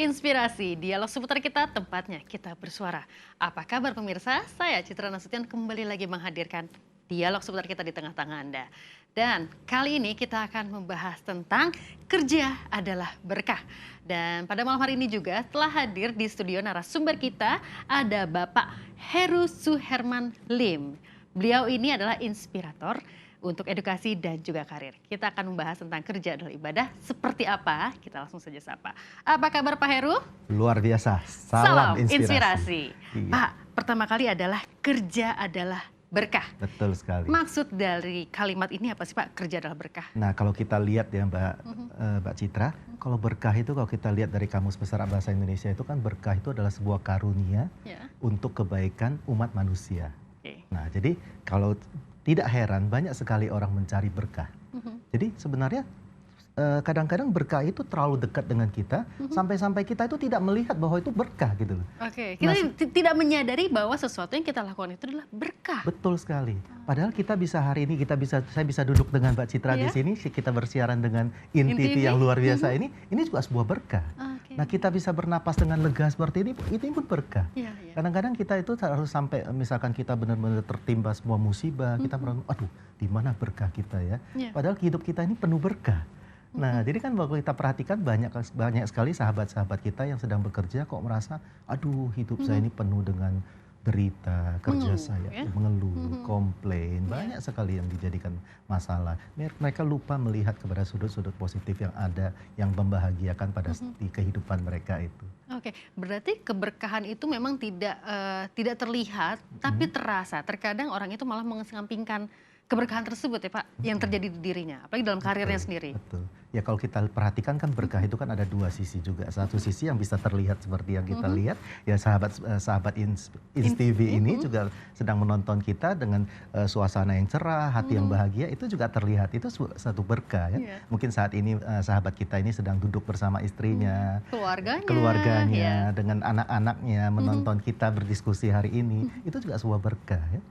Inspirasi, dialog seputar kita, tempatnya kita bersuara. Apa kabar pemirsa? Saya Citra Nasution kembali lagi menghadirkan dialog seputar kita di tengah-tengah Anda. Dan kali ini kita akan membahas tentang kerja adalah berkah. Dan pada malam hari ini juga telah hadir di studio narasumber kita ada Bapak Heru Suherman Lim. Beliau ini adalah inspirator untuk edukasi dan juga karir. Kita akan membahas tentang kerja adalah ibadah seperti apa. Kita langsung saja sapa. Apa kabar Pak Heru? Luar biasa. Salam inspirasi. Iya. Pak, pertama kali adalah kerja adalah berkah. Betul sekali. Maksud dari kalimat ini apa sih Pak? Kerja adalah berkah. Nah, kalau kita lihat ya Mbak Citra, kalau berkah itu kalau kita lihat dari Kamus Besar Bahasa Indonesia itu kan berkah itu adalah sebuah karunia untuk kebaikan umat manusia. Nah, jadi kalau tidak heran banyak sekali orang mencari berkah. Jadi sebenarnya kadang-kadang berkah itu terlalu dekat dengan kita sampai-sampai kita itu tidak melihat bahwa itu berkah gitu loh. Oke, kita tidak menyadari bahwa sesuatu yang kita lakukan itu adalah berkah. Betul sekali. Padahal kita bisa hari ini saya bisa duduk dengan Mbak Citra di sini, kita bersiaran dengan INTV yang luar biasa ini juga sebuah berkah. Nah, kita bisa bernapas dengan lega seperti ini pun berkah. Kadang-kadang kita itu harus sampai misalkan kita benar-benar tertimpa semua musibah, kita merasa, aduh, di mana berkah kita ya? Padahal hidup kita ini penuh berkah. Nah, jadi kan kalau kita perhatikan banyak sekali sahabat-sahabat kita yang sedang bekerja kok merasa, aduh, hidup saya ini penuh dengan derita, kerja saya mengeluh, komplain, banyak sekali yang dijadikan masalah. Mereka lupa melihat kepada sudut-sudut positif yang ada, yang membahagiakan pada di kehidupan mereka itu. Oke, berarti keberkahan itu memang tidak terlihat, tapi terasa. Terkadang orang itu malah mengesampingkan keberkahan tersebut ya Pak, yang terjadi di dirinya, apalagi dalam karirnya sendiri. Betul. Ya kalau kita perhatikan kan berkah itu kan ada dua sisi juga. Satu sisi yang bisa terlihat seperti yang kita lihat, ya sahabat INSTV ini juga sedang menonton kita dengan suasana yang cerah, hati yang bahagia, itu juga terlihat. Itu satu berkah ya. Mungkin saat ini sahabat kita ini sedang duduk bersama istrinya, keluarganya, dengan anak-anaknya menonton kita berdiskusi hari ini, itu juga sebuah berkah ya.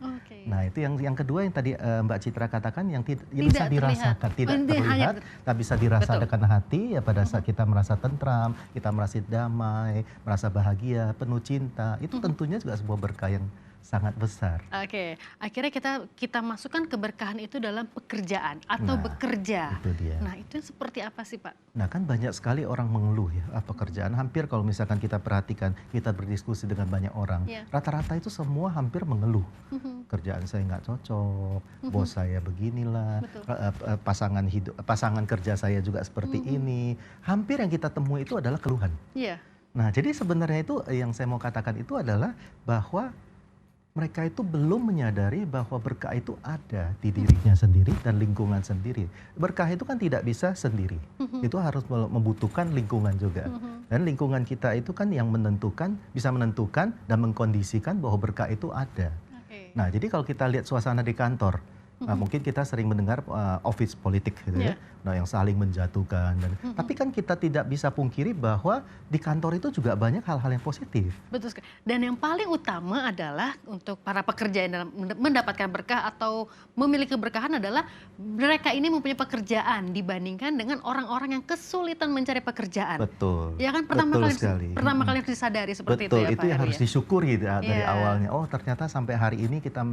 Nah, itu yang kedua yang tadi Mbak Citra katakan yang tidak bisa dirasakan, tidak terlihat, tapi bisa dirasakan hati ya pada saat kita merasa tentram, kita merasa damai, merasa bahagia, penuh cinta, itu tentunya juga sebuah berkah yang sangat besar. Oke, akhirnya kita masukkan keberkahan itu dalam pekerjaan atau bekerja. Itu dia. Nah, itu seperti apa sih Pak? Nah, kan banyak sekali orang mengeluh ya, pekerjaan. Hampir kalau misalkan kita perhatikan, kita berdiskusi dengan banyak orang, rata-rata itu semua hampir mengeluh. Kerjaan saya nggak cocok, bos saya beginilah, pasangan kerja saya juga seperti ini. Hampir yang kita temui itu adalah keluhan. Nah, jadi sebenarnya itu yang saya mau katakan itu adalah bahwa mereka itu belum menyadari bahwa berkah itu ada di dirinya sendiri dan lingkungan sendiri. Berkah itu kan tidak bisa sendiri. Itu harus membutuhkan lingkungan juga. Dan lingkungan kita itu kan yang bisa menentukan dan mengkondisikan bahwa berkah itu ada. Nah, jadi kalau kita lihat suasana di kantor, mungkin kita sering mendengar office politik gitu ya, nah yang saling menjatuhkan. Tapi kan kita tidak bisa pungkiri bahwa di kantor itu juga banyak hal-hal yang positif. Betul sekali. Dan yang paling utama adalah untuk para pekerja yang dalam mendapatkan berkah atau memiliki keberkahan adalah mereka ini mempunyai pekerjaan dibandingkan dengan orang-orang yang kesulitan mencari pekerjaan. Betul. Ya kan pertama kali harus disadari seperti itu ya Pak. Betul, itu yang harus disyukuri dari awalnya. Oh, ternyata sampai hari ini kita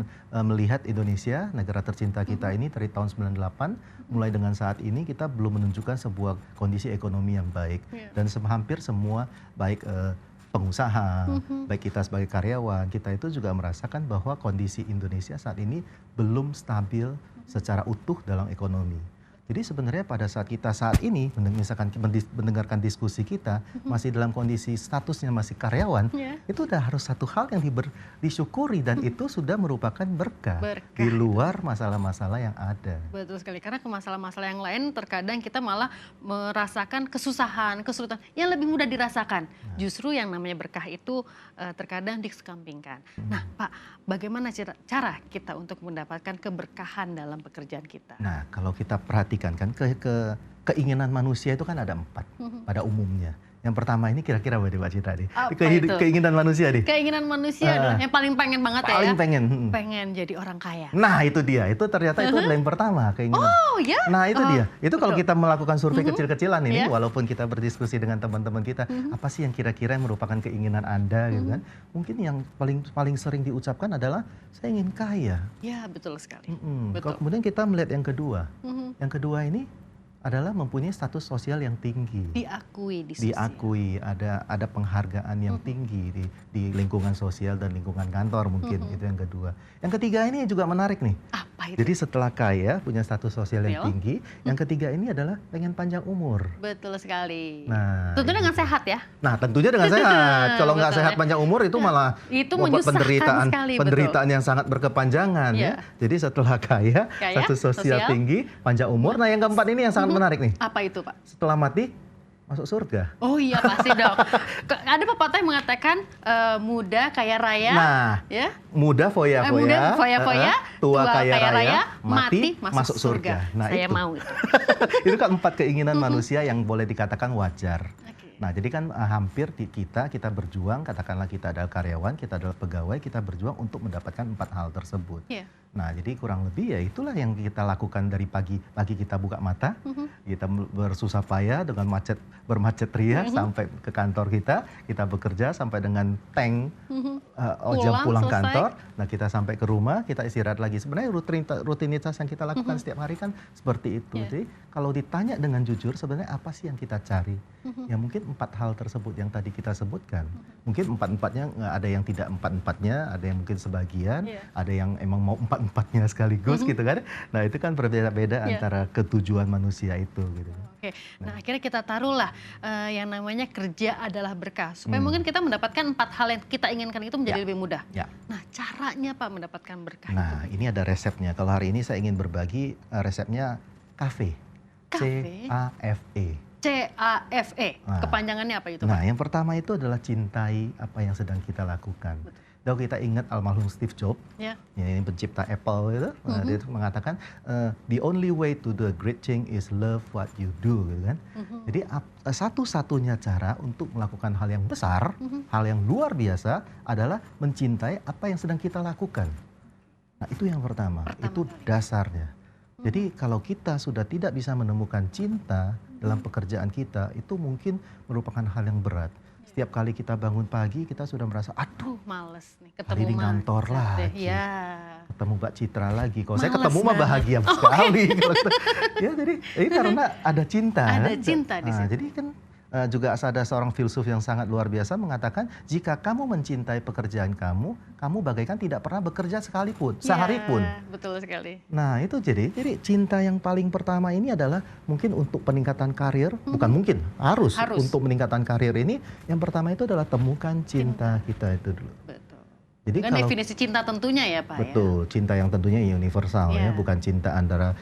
melihat Indonesia, negara tercinta kita ini dari tahun 98, mulai dengan saat ini kita belum menunjukkan sebuah kondisi ekonomi yang baik. Dan hampir semua baik pengusaha, baik kita sebagai karyawan, kita itu juga merasakan bahwa kondisi Indonesia saat ini belum stabil secara utuh dalam ekonomi. Jadi sebenarnya pada saat kita saat ini misalkan mendengarkan diskusi kita masih dalam kondisi statusnya masih karyawan, itu udah harus satu hal yang disyukuri dan itu sudah merupakan berkah di luar masalah-masalah yang ada. Betul sekali, karena ke masalah-masalah yang lain terkadang kita malah merasakan kesusahan, kesulitan yang lebih mudah dirasakan. Justru yang namanya berkah itu terkadang dikesampingkan. Nah Pak, bagaimana cara kita untuk mendapatkan keberkahan dalam pekerjaan kita? Nah, kalau kita perhatikan kan keinginan manusia itu kan ada 4 pada umumnya. Yang pertama ini kira-kira apa nih Mbak Citra nih? Apa itu? Keinginan manusia nih? Keinginan manusia dong, yang paling pengen banget ya? Paling pengen. Pengen jadi orang kaya. Nah itu dia, itu ternyata itu adalah yang pertama keinginan. Oh ya? Nah itu dia, itu kalau betul. kita melakukan survei kecil-kecilan ini, Iya. walaupun kita berdiskusi dengan teman-teman kita, apa sih yang kira-kira yang merupakan keinginan Anda gitu kan? Mungkin yang paling sering diucapkan adalah saya ingin kaya. Ya betul sekali. Kalau kemudian kita melihat yang kedua, yang Mhm. kedua ini adalah mempunyai status sosial yang tinggi. Diakui di sosial. Diakui, ada penghargaan yang tinggi di lingkungan sosial dan lingkungan kantor mungkin, itu yang kedua. Yang ketiga ini juga menarik nih. Apa itu? Jadi setelah kaya, punya status sosial yang Real. tinggi, yang ketiga ini adalah pengen panjang umur. Betul sekali. Nah, Tentunya dengan itu. sehat ya. Nah, tentunya dengan sehat. Kalau nggak Betul sehat ya. panjang umur itu malah Itu membuat menyusahkan sekali, penderitaan yang sangat berkepanjangan ya. Iya. Jadi setelah kaya, Kaya, status sosial sosial. tinggi, panjang umur. Nah, yang keempat ini yang sangat menarik nih. Apa itu Pak? Setelah mati, masuk surga. Oh iya pasti dong. Ada pepatah yang mengatakan muda kaya raya, Nah, ya. muda foya-foya, Muda foya-foya, tua kaya raya, mati masuk surga. Nah, Saya itu. mau itu. Itu kan 4 keinginan manusia yang boleh dikatakan wajar. Oke. Nah, jadi kan hampir kita berjuang, katakanlah kita adalah karyawan, kita adalah pegawai, kita berjuang untuk mendapatkan 4 hal tersebut. Iya. Nah, jadi kurang lebih ya itulah yang kita lakukan dari pagi kita buka mata, kita bersusah payah dengan bermacet ria sampai ke kantor kita bekerja sampai dengan jam pulang selesai. kantor. Nah, kita sampai ke rumah, kita istirahat lagi. Sebenarnya rutinitas yang kita lakukan setiap hari kan seperti itu. Yeah. Jadi kalau ditanya dengan jujur, sebenarnya apa sih yang kita cari? Ya mungkin 4 hal tersebut yang tadi kita sebutkan. Mungkin 4-4-nya ada yang tidak 4-4-nya, ada yang mungkin sebagian, Yeah. ada yang emang mau 4-4-nya sekaligus gitu kan. Nah, itu kan berbeda-beda Yeah. antara ketujuan manusia itu gitu. Oke, nah akhirnya kita taruhlah yang namanya kerja adalah berkah. Supaya mungkin kita mendapatkan 4 hal yang kita inginkan itu menjadi lebih mudah. Ya. Nah caranya Pak mendapatkan berkah Nah, itu? ini ada resepnya. Kalau hari ini saya ingin berbagi resepnya CAFE. CAFE? CAFE. CAFE, Nah. kepanjangannya apa itu Pak? Nah, yang pertama itu adalah cintai apa yang sedang kita lakukan. Kalau kita ingat almarhum Steve Jobs, Ya. ya ini pencipta Apple itu, dia itu mengatakan the only way to do a great thing is love what you do, gitu kan. Jadi satu-satunya cara untuk melakukan hal yang besar, hal yang luar biasa adalah mencintai apa yang sedang kita lakukan. Nah, itu yang pertama itu dasarnya. Jadi kalau kita sudah tidak bisa menemukan cinta dalam pekerjaan kita, itu mungkin merupakan hal yang berat. Setiap kali kita bangun pagi, kita sudah merasa, aduh, Males nih hari ini kantor lagi. Ya. Ketemu Mbak Citra lagi. Kalau saya Males ketemu mah banget. bahagia sekali. Ya, jadi ini karena ada cinta. Ada kan? cinta di Nah, situ. jadi kan juga ada seorang filsuf yang sangat luar biasa mengatakan, jika kamu mencintai pekerjaan kamu bagaikan tidak pernah bekerja sekalipun, sehari pun. Ya, betul sekali. Nah, itu jadi cinta yang paling pertama ini adalah mungkin untuk peningkatan karir, bukan mungkin, harus untuk meningkatan karir ini, yang pertama itu adalah temukan cinta kita itu dulu. Betul. Jadi Dan definisi cinta tentunya ya Pak betul, cinta yang tentunya universal ya, bukan cinta antara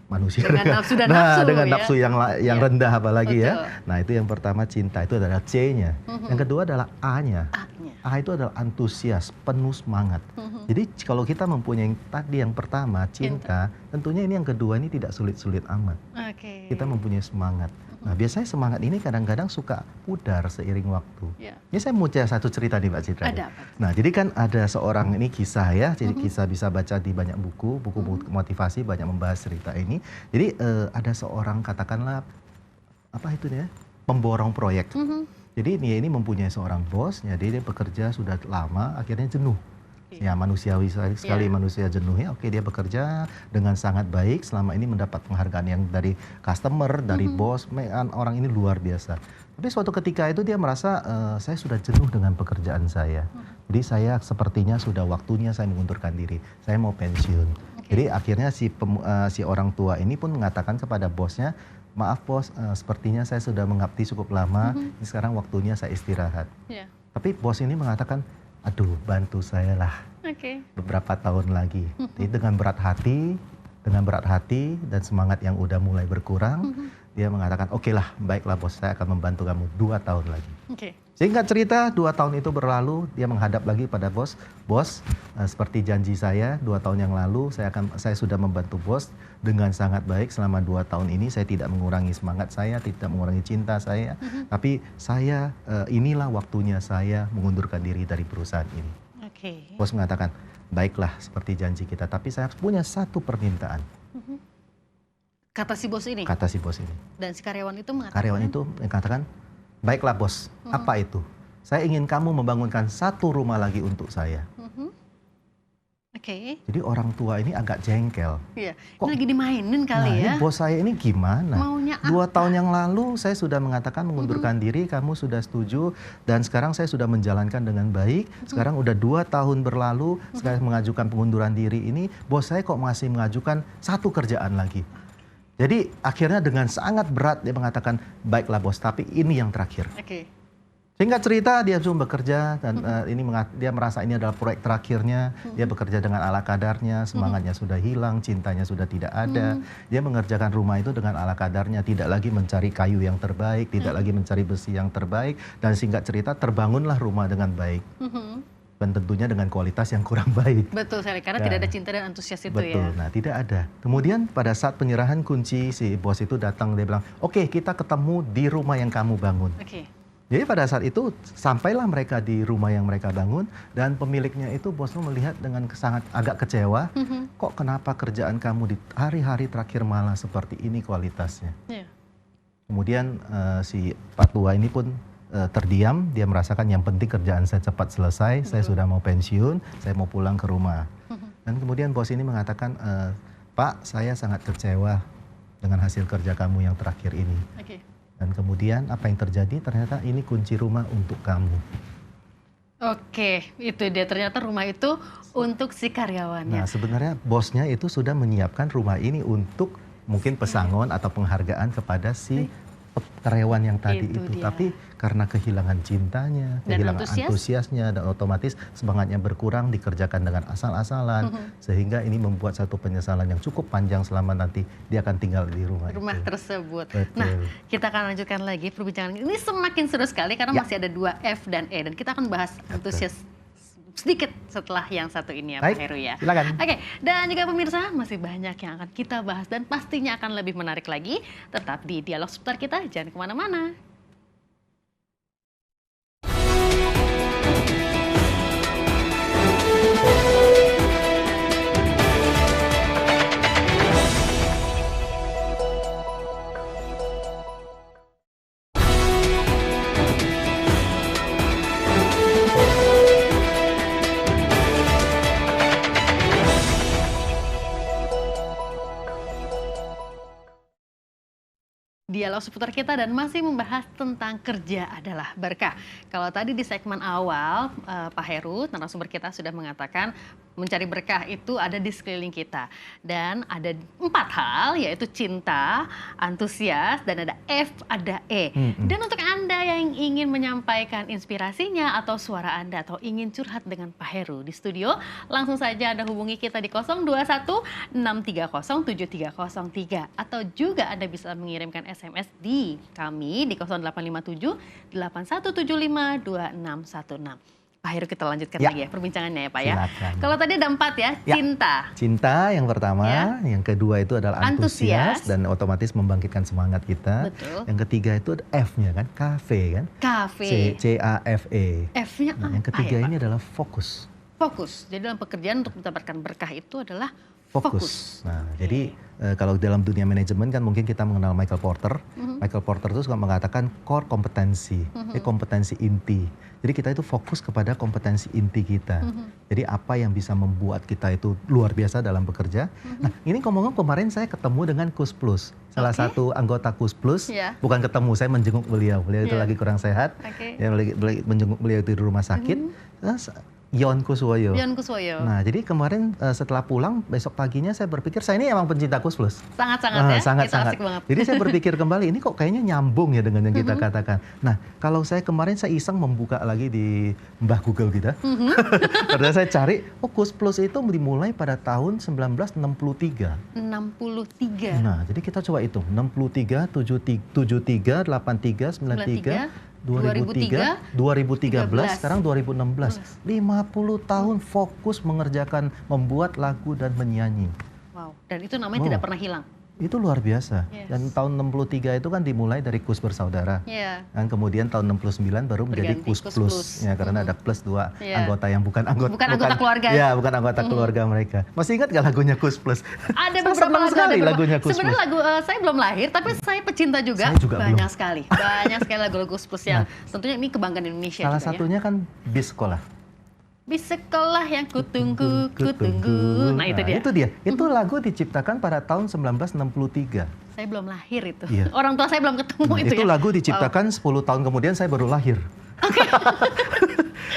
manusia dengan nafsu dan nafsu, dengan ya. nafsu yang rendah apalagi Betul. ya. Nah, itu yang pertama cinta, itu adalah C-nya. Yang kedua adalah A-nya. A-nya. A itu adalah antusias, penuh semangat. Jadi kalau kita mempunyai tadi yang pertama cinta, tentunya ini yang kedua ini tidak sulit-sulit amat. Oke. Kita mempunyai semangat. Nah, biasanya semangat ini kadang-kadang suka pudar seiring waktu. Ya. Ini saya mau satu cerita nih Mbak Citra. Ada apa? Nah, jadi kan ada seorang, ini kisah ya, jadi kisah bisa baca di banyak buku motivasi banyak membahas cerita ini. Jadi ada seorang katakanlah apa itu ya, pemborong proyek. Jadi dia ini mempunyai seorang bos, jadi dia bekerja sudah lama, akhirnya jenuh. Ya, manusiawi sekali manusia jenuh ya. Oke, dia bekerja dengan sangat baik, selama ini mendapat penghargaan yang dari customer, dari bos, orang ini luar biasa. Tapi suatu ketika itu dia merasa saya sudah jenuh dengan pekerjaan saya. Jadi saya sepertinya sudah waktunya saya mengundurkan diri. Saya mau pensiun. Jadi akhirnya si orang tua ini pun mengatakan kepada bosnya, maaf bos, sepertinya saya sudah mengabdi cukup lama, sekarang waktunya saya istirahat. Ya. Tapi bos ini mengatakan, aduh bantu saya lah beberapa tahun lagi. Jadi dengan berat hati dan semangat yang udah mulai berkurang, Dia mengatakan, oke lah, baiklah bos, saya akan membantu kamu 2 tahun lagi. Oke. Singkat cerita, 2 tahun itu berlalu, dia menghadap lagi pada bos. Bos, seperti janji saya 2 tahun yang lalu, saya sudah membantu bos dengan sangat baik selama 2 tahun ini. Saya tidak mengurangi semangat saya, tidak mengurangi cinta saya. Tapi saya, inilah waktunya saya mengundurkan diri dari perusahaan ini. Oke. Bos mengatakan, baiklah seperti janji kita, tapi saya punya satu permintaan. Kata si bos ini? Kata si bos ini. Dan si karyawan itu mengatakan? Karyawan itu mengatakan, baiklah bos, apa itu? Saya ingin kamu membangunkan 1 rumah lagi untuk saya. Oke. Jadi orang tua ini agak jengkel. Iya, ini lagi dimainin kali ya? Ini bos saya ini gimana? Maunya 2 tahun yang lalu saya sudah mengatakan mengundurkan diri, kamu sudah setuju, dan sekarang saya sudah menjalankan dengan baik. Sekarang udah 2 tahun berlalu, saya mengajukan pengunduran diri ini, bos saya kok masih mengajukan 1 kerjaan lagi. Jadi akhirnya dengan sangat berat dia mengatakan, baiklah bos, tapi ini yang terakhir. Oke. Singkat cerita, dia langsung bekerja dan dia merasa ini adalah proyek terakhirnya. Dia bekerja dengan ala kadarnya, semangatnya sudah hilang, cintanya sudah tidak ada. Dia mengerjakan rumah itu dengan ala kadarnya, tidak lagi mencari kayu yang terbaik, tidak lagi mencari besi yang terbaik. Dan singkat cerita, terbangunlah rumah dengan baik. Dan tentunya dengan kualitas yang kurang baik. Betul sekali, karena tidak ada cinta dan antusias itu ya. Betul, nah tidak ada. Kemudian pada saat penyerahan kunci, si bos itu datang, dia bilang, oke, kita ketemu di rumah yang kamu bangun. Oke. Jadi pada saat itu sampailah mereka di rumah yang mereka bangun, dan pemiliknya itu bosnya melihat dengan sangat agak kecewa, kok kenapa kerjaan kamu di hari-hari terakhir malah seperti ini kualitasnya. Kemudian si Pak Tua ini pun terdiam, dia merasakan yang penting kerjaan saya cepat selesai, saya sudah mau pensiun, saya mau pulang ke rumah. Dan kemudian bos ini mengatakan, Pak, saya sangat kecewa dengan hasil kerja kamu yang terakhir ini. Dan kemudian apa yang terjadi? Ternyata ini kunci rumah untuk kamu. Oke, itu dia, ternyata rumah itu untuk si karyawannya. Nah, sebenarnya bosnya itu sudah menyiapkan rumah ini untuk mungkin pesangon atau penghargaan kepada si karyawan yang tadi itu. Tapi karena kehilangan cintanya, kehilangan antusiasnya, dan otomatis semangatnya berkurang, dikerjakan dengan asal-asalan, sehingga ini membuat satu penyesalan yang cukup panjang selama nanti dia akan tinggal di rumah tersebut. Betul. Nah, kita akan lanjutkan lagi perbincangan ini, semakin seru sekali karena masih ada 2 F dan E, dan kita akan bahas antusias sedikit setelah yang satu ini ya, Pak Heru ya. Silakan. Oke, dan juga pemirsa, masih banyak yang akan kita bahas dan pastinya akan lebih menarik lagi. Tetap di Dialog Seputar kita, jangan kemana-mana. Dialog seputar kita dan masih membahas tentang kerja adalah berkah. Kalau tadi di segmen awal Pak Heru, narasumber kita sudah mengatakan mencari berkah itu ada di sekeliling kita. Dan ada 4 hal, yaitu cinta, antusias, dan ada F, ada E. Dan untuk Anda yang ingin menyampaikan inspirasinya atau suara Anda atau ingin curhat dengan Pak Heru di studio, langsung saja Anda hubungi kita di 021 630 7303. Atau juga Anda bisa mengirimkan SMS di kami di 0857 8175 2616. Pak Heru, kita lanjutkan lagi ya perbincangannya ya Pak ya. Silakan. Kalau tadi ada 4 ya, cinta. Cinta yang pertama, yang kedua itu adalah antusias dan otomatis membangkitkan semangat kita. Betul. Yang ketiga itu F-nya kan, cafe kan. Cafe. C-A-F-E. F-nya Nah, yang ketiga ini adalah fokus. Fokus. Jadi dalam pekerjaan untuk mendapatkan berkah itu adalah fokus. Nah, jadi kalau dalam dunia manajemen kan mungkin kita mengenal Michael Porter. Michael Porter itu suka mengatakan core kompetensi, kompetensi inti. Jadi kita itu fokus kepada kompetensi inti kita. Jadi apa yang bisa membuat kita itu luar biasa dalam bekerja. Nah, ini ngomong-ngomong kemarin saya ketemu dengan Kus Plus, salah satu anggota Kus Plus. Bukan ketemu, saya menjenguk beliau. Beliau itu lagi kurang sehat. Ya, menjenguk beliau itu di rumah sakit. Yon Kuswoyo. Yon Kuswoyo. Nah, jadi kemarin setelah pulang besok paginya saya berpikir saya ini emang pencinta Kus Plus. Sangat-sangat ya, sangat-sangat. asik banget. Jadi saya berpikir kembali, ini kok kayaknya nyambung ya dengan yang kita katakan. Nah, kalau kemarin saya iseng membuka lagi di Mbah Google kita. Karena saya cari, Kus Plus itu dimulai pada tahun 1963. 63. Nah, jadi kita coba hitung. 63, 73, 83, 93, 2003, 2013, sekarang 2016. 50 tahun fokus mengerjakan, membuat lagu dan menyanyi. Wow, dan itu namanya tidak pernah hilang. Itu luar biasa. Yes. Dan tahun 63 itu kan dimulai dari Kus Bersaudara. Dan kemudian tahun 69 baru menjadi Kus Plus. Ya, karena ada plus 2 anggota yang bukan anggota keluarga. Ya, bukan anggota keluarga mereka. Masih ingat gak lagunya Kus Plus? Ada beberapa lagunya Kus Plus. Sebenarnya lagu saya belum lahir, tapi saya pecinta juga. Saya juga banyak belum. sekali. Banyak sekali lagu-lagu Kus Plus yang tentunya ini kebanggaan Indonesia. Salah satunya kan Bis Sekolah. Bis sekolah yang kutunggu. Nah, itu dia. Itu lagu diciptakan pada tahun 1963. Saya belum lahir itu. Iya. Orang tua saya belum ketemu itu ya. Itu lagu diciptakan 10 tahun kemudian saya baru lahir.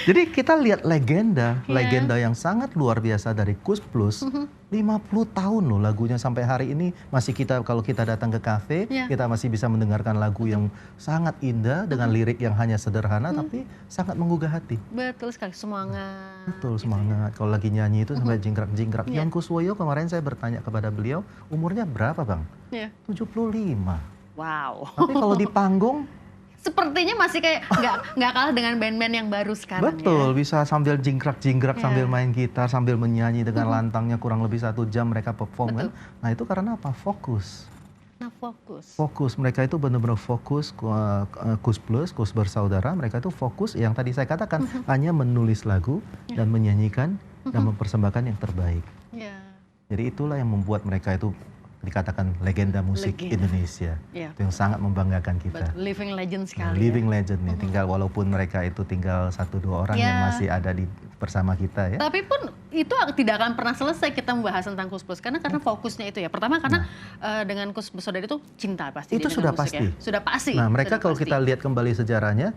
Jadi kita lihat legenda yang sangat luar biasa dari Kus Plus. 50 tahun loh lagunya, sampai hari ini masih kalau kita datang ke kafe, kita masih bisa mendengarkan lagu yang sangat indah dengan lirik yang hanya sederhana tapi sangat menggugah hati. Betul sekali, semangat. Betul, semangat. Kalau lagi nyanyi itu sampai jingkrak-jingkrak. Yon Kuswoyo kemarin saya bertanya kepada beliau, umurnya berapa Bang? 75. Wow. Tapi kalau di panggung sepertinya masih kayak nggak kalah dengan band-band yang baru sekarang. Betul, bisa sambil jingkrak-jingkrak, sambil main gitar, sambil menyanyi dengan lantangnya kurang lebih 1 jam mereka perform kan. Nah itu karena apa? Fokus. Fokus, mereka itu benar-benar fokus. Kus Plus, Kus Bersaudara, mereka itu fokus yang tadi saya katakan, hanya menulis lagu dan menyanyikan dan mempersembahkan yang terbaik. Jadi itulah yang membuat mereka itu dikatakan legenda musik Indonesia. Itu yang sangat membanggakan kita. Living legend sekali. Living legend nih, tinggal walaupun mereka itu tinggal 1-2 orang yang masih ada bersama kita ya. Tapi pun itu tidak akan pernah selesai kita membahas tentang Kus Plus karena fokusnya itu ya. Pertama karena dengan Kus Bersaudara itu cinta pasti. Itu sudah pasti. Sudah pasti. Nah, mereka kalau kita lihat kembali sejarahnya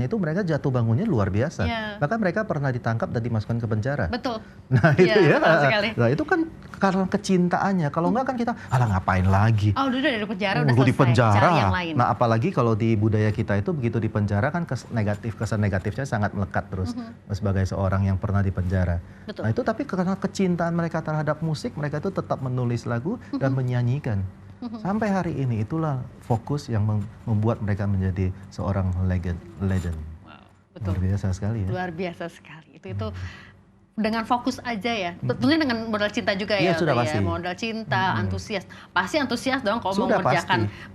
itu mereka jatuh bangunnya luar biasa. Bahkan mereka pernah ditangkap dan dimasukkan ke penjara. Betul. Nah, itu betul sekali. Nah, itu kan karena kecintaannya. Kalau enggak kan kita ngapain lagi? Oh, udah dari penjara udah di penjara. Cari yang lain. Nah, apalagi kalau di budaya kita itu begitu di penjara kan kesan negatifnya sangat melekat terus sebagai seorang yang pernah di penjara. Betul. Nah, itu tapi karena kecintaan mereka terhadap musik, mereka itu tetap menulis lagu dan menyanyikan. Sampai hari ini itulah fokus yang membuat mereka menjadi seorang legend. Wow, betul. Luar biasa sekali ya. Luar biasa sekali. Itu dengan fokus aja ya. Tentunya dengan modal cinta juga ya. Sudah pasti. Modal cinta, antusias. Pasti antusias dong kalau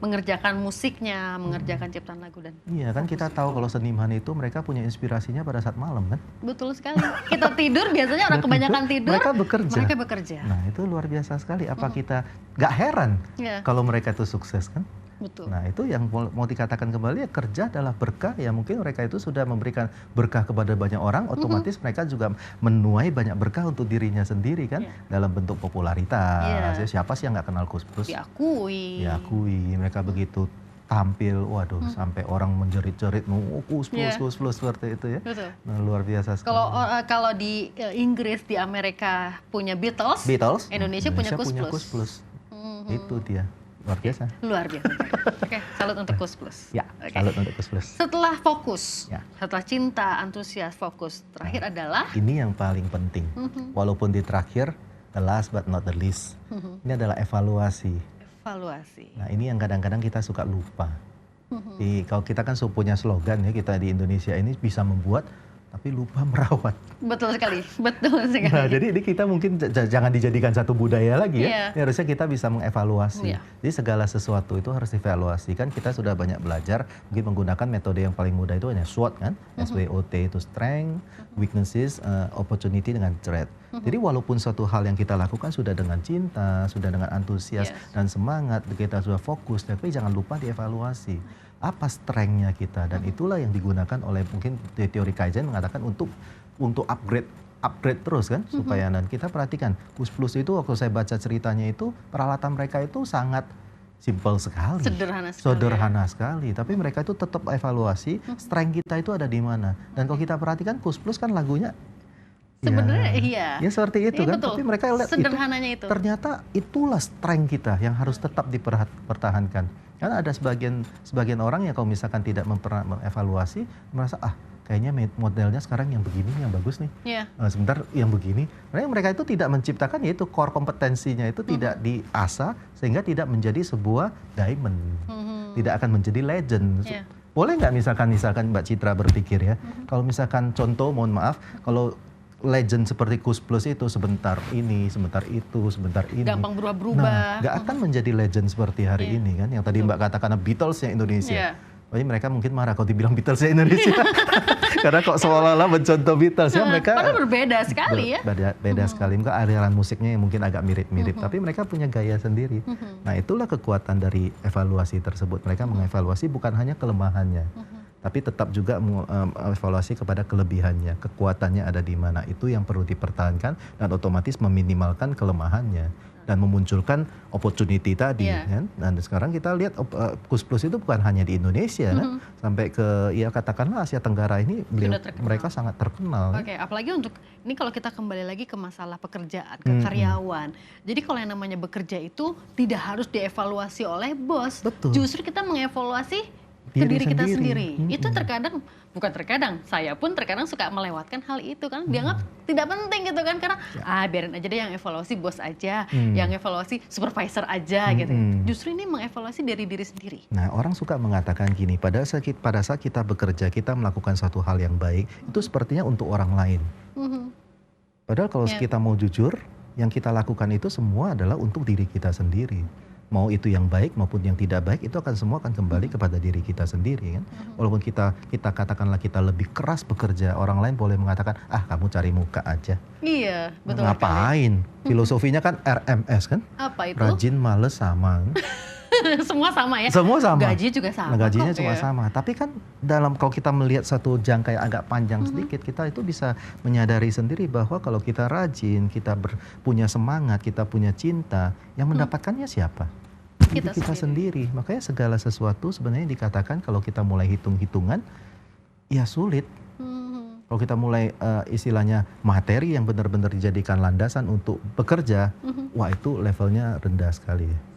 mengerjakan musiknya, mengerjakan ciptaan lagu dan. Iya kan kita tahu kalau seniman itu mereka punya inspirasinya pada saat malam kan. Betul sekali. Kita tidur biasanya orang kebanyakan tidur. Mereka bekerja. Nah, itu luar biasa sekali. Apa kita nggak heran kalau mereka itu sukses kan? Betul. Nah itu yang mau dikatakan kembali ya, kerja adalah berkah ya, mungkin mereka itu sudah memberikan berkah kepada banyak orang, otomatis mereka juga menuai banyak berkah untuk dirinya sendiri kan, dalam bentuk popularitas. Siapa sih yang nggak kenal Kus Plus? Diakui, mereka begitu tampil, waduh sampai orang menjerit-jerit, Kus Plus seperti itu ya. Betul. Nah, luar biasa sekali. Kalau di Inggris, di Amerika punya Beatles, Indonesia punya Kus Plus. Itu dia. Luar biasa. Oke, salut untuk Kus Plus. Salut untuk Kus Plus. Setelah fokus, setelah cinta, antusias, fokus, terakhir adalah? Ini yang paling penting. Walaupun di terakhir, the last but not the least. Ini adalah evaluasi. Nah, ini yang kadang-kadang kita suka lupa. Kalau kita kan punya slogan ya, kita di Indonesia ini bisa membuat, tapi lupa merawat. Betul sekali. Nah, jadi ini kita mungkin jangan dijadikan satu budaya lagi ya. Ini harusnya kita bisa mengevaluasi. Jadi segala sesuatu itu harus dievaluasi. Kan kita sudah banyak belajar, mungkin menggunakan metode yang paling mudah itu hanya SWOT kan. SWOT itu strength, weaknesses, opportunity dengan threat. Jadi walaupun suatu hal yang kita lakukan sudah dengan cinta, sudah dengan antusias dan semangat, kita sudah fokus, tapi jangan lupa dievaluasi. Apa strength-nya kita, dan itulah yang digunakan oleh mungkin teori Kaizen mengatakan untuk upgrade terus kan, supaya dan kita perhatikan Kus Plus itu waktu saya baca ceritanya itu peralatan mereka itu sangat simple sekali, sederhana sekali, tapi mereka itu tetap evaluasi strength kita itu ada di mana. Dan kalau kita perhatikan Kus Plus kan lagunya Sebenarnya iya. Ya seperti itu kan, betul. tapi mereka lihat sederhananya itu. Ternyata itulah strength kita yang harus tetap dipertahankan. Karena ada sebagian orang yang kalau misalkan tidak mengevaluasi, merasa kayaknya modelnya sekarang yang begini yang bagus nih. Sebentar yang begini. Mereka itu tidak menciptakan, yaitu core kompetensinya itu tidak diasah sehingga tidak menjadi sebuah diamond. Tidak akan menjadi legend. Boleh nggak misalkan Mbak Citra berpikir ya, kalau misalkan contoh, mohon maaf, kalau legend seperti Kus Plus itu sebentar ini, sebentar itu, sebentar ini. Gampang berubah-berubah. Nah, nggak akan menjadi legend seperti hari ini kan, yang tadi Mbak katakan Beatles-nya Indonesia. Jadi mereka mungkin marah kalau dibilang Beatles-nya Indonesia. Karena kok seolah-olah mencontoh Beatles ya mereka. Padahal berbeda sekali ya. Beda sekali. Mungkin aliran musiknya yang mungkin agak mirip-mirip. Tapi mereka punya gaya sendiri. Nah itulah kekuatan dari evaluasi tersebut. Mereka mengevaluasi bukan hanya kelemahannya. Tapi tetap juga mengevaluasi kepada kelebihannya. Kekuatannya ada di mana. Itu yang perlu dipertahankan dan otomatis meminimalkan kelemahannya. Dan memunculkan opportunity tadi kan. Dan sekarang kita lihat Kus Plus itu bukan hanya di Indonesia kan, sampai ke katakanlah Asia Tenggara ini mereka sangat terkenal. Oke, apalagi untuk ini kalau kita kembali lagi ke masalah pekerjaan, ke karyawan. Jadi kalau yang namanya bekerja itu tidak harus dievaluasi oleh bos. Betul. Justru kita mengevaluasi ke diri kita sendiri. Itu terkadang, bukan terkadang, saya pun terkadang suka melewatkan hal itu kan. Dianggap tidak penting gitu kan, karena biarin aja deh yang evaluasi bos aja, yang evaluasi supervisor aja gitu. Justru ini mengevaluasi dari diri sendiri. Nah, orang suka mengatakan gini, pada saat kita bekerja, kita melakukan satu hal yang baik, itu sepertinya untuk orang lain. Padahal kalau kita mau jujur, yang kita lakukan itu semua adalah untuk diri kita sendiri. Mau itu yang baik maupun yang tidak baik, itu semua akan kembali kepada diri kita sendiri kan. Walaupun kita katakanlah kita lebih keras bekerja, orang lain boleh mengatakan kamu cari muka aja. Iya, betul. Ngapain? Filosofinya kan RMS kan. Apa itu? Rajin, males, sama. Semua sama ya? Semua sama. Gaji juga sama. Nah, gajinya cuma sama. Tapi kan kalau kita melihat satu jangka yang agak panjang sedikit, kita itu bisa menyadari sendiri bahwa kalau kita rajin, kita punya semangat, kita punya cinta, yang mendapatkannya siapa? Kita sendiri. Makanya segala sesuatu sebenarnya dikatakan kalau kita mulai hitung-hitungan, ya sulit. Kalau kita mulai istilahnya materi yang benar-benar dijadikan landasan untuk bekerja, wah itu levelnya rendah sekali.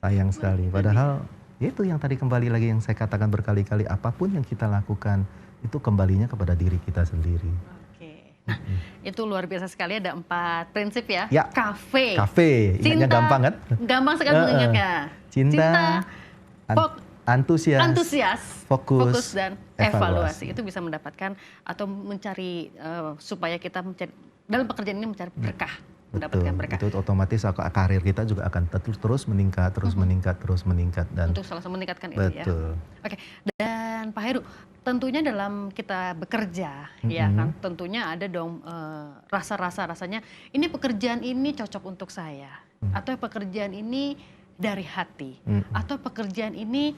Sayang sekali. Padahal itu yang tadi kembali lagi yang saya katakan berkali-kali, apapun yang kita lakukan itu kembalinya kepada diri kita sendiri. Oke. Nah, itu luar biasa sekali, ada 4 prinsip ya. Kafe. Cinta, Ingatnya gampang kan? Gampang sekali mengingatnya. Cinta, antusias, fokus dan evaluasi. Itu bisa mendapatkan atau mencari supaya kita dalam pekerjaan ini mencari berkah. Mendapatkan berkah. Itu otomatis karir kita juga akan terus meningkat, terus meningkat dan untuk selalu meningkatkan itu ya. Oke. Dan Pak Heru, tentunya dalam kita bekerja ya kan, tentunya ada dong rasanya ini pekerjaan ini cocok untuk saya, atau pekerjaan ini dari hati, atau pekerjaan ini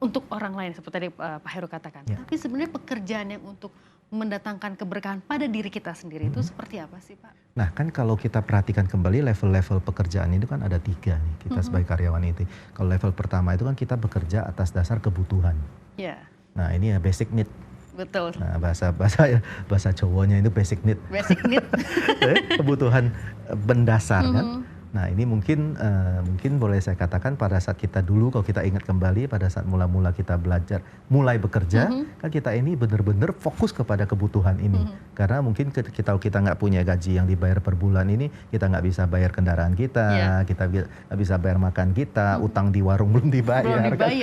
untuk orang lain seperti tadi Pak Heru katakan. Tapi sebenarnya pekerjaan yang untuk mendatangkan keberkahan pada diri kita sendiri itu seperti apa sih Pak? Nah kan kalau kita perhatikan kembali level-level pekerjaan itu kan ada 3 nih kita sebagai karyawan itu. Kalau level pertama itu kan kita bekerja atas dasar kebutuhan. Nah ini ya basic need. Betul. Nah bahasa Jawanya itu basic need. Basic need. Kebutuhan mendasar kan. Nah ini mungkin boleh saya katakan pada saat kita dulu, kalau kita ingat kembali pada saat mula-mula kita belajar, mulai bekerja, kan kita ini benar-benar fokus kepada kebutuhan ini. Karena mungkin kita nggak punya gaji yang dibayar per bulan ini, kita nggak bisa bayar kendaraan kita, kita nggak bisa bayar makan kita, utang di warung belum dibayar. Kan?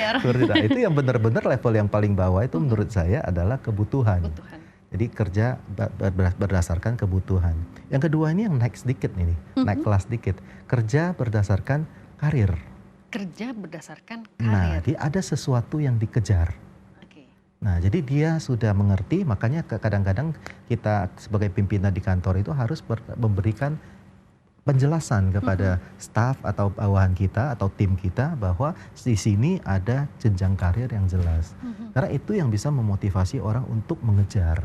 Itu yang benar-benar level yang paling bawah itu menurut saya adalah kebutuhan. Jadi kerja berdasarkan kebutuhan. Yang kedua ini yang naik sedikit ini, naik kelas sedikit. Kerja berdasarkan karir. Kerja berdasarkan karir. Nah, dia ada sesuatu yang dikejar. Nah, jadi dia sudah mengerti, makanya kadang-kadang kita sebagai pimpinan di kantor itu harus memberikan penjelasan kepada staf atau bawahan kita atau tim kita bahwa di sini ada jenjang karir yang jelas. Karena itu yang bisa memotivasi orang untuk mengejar.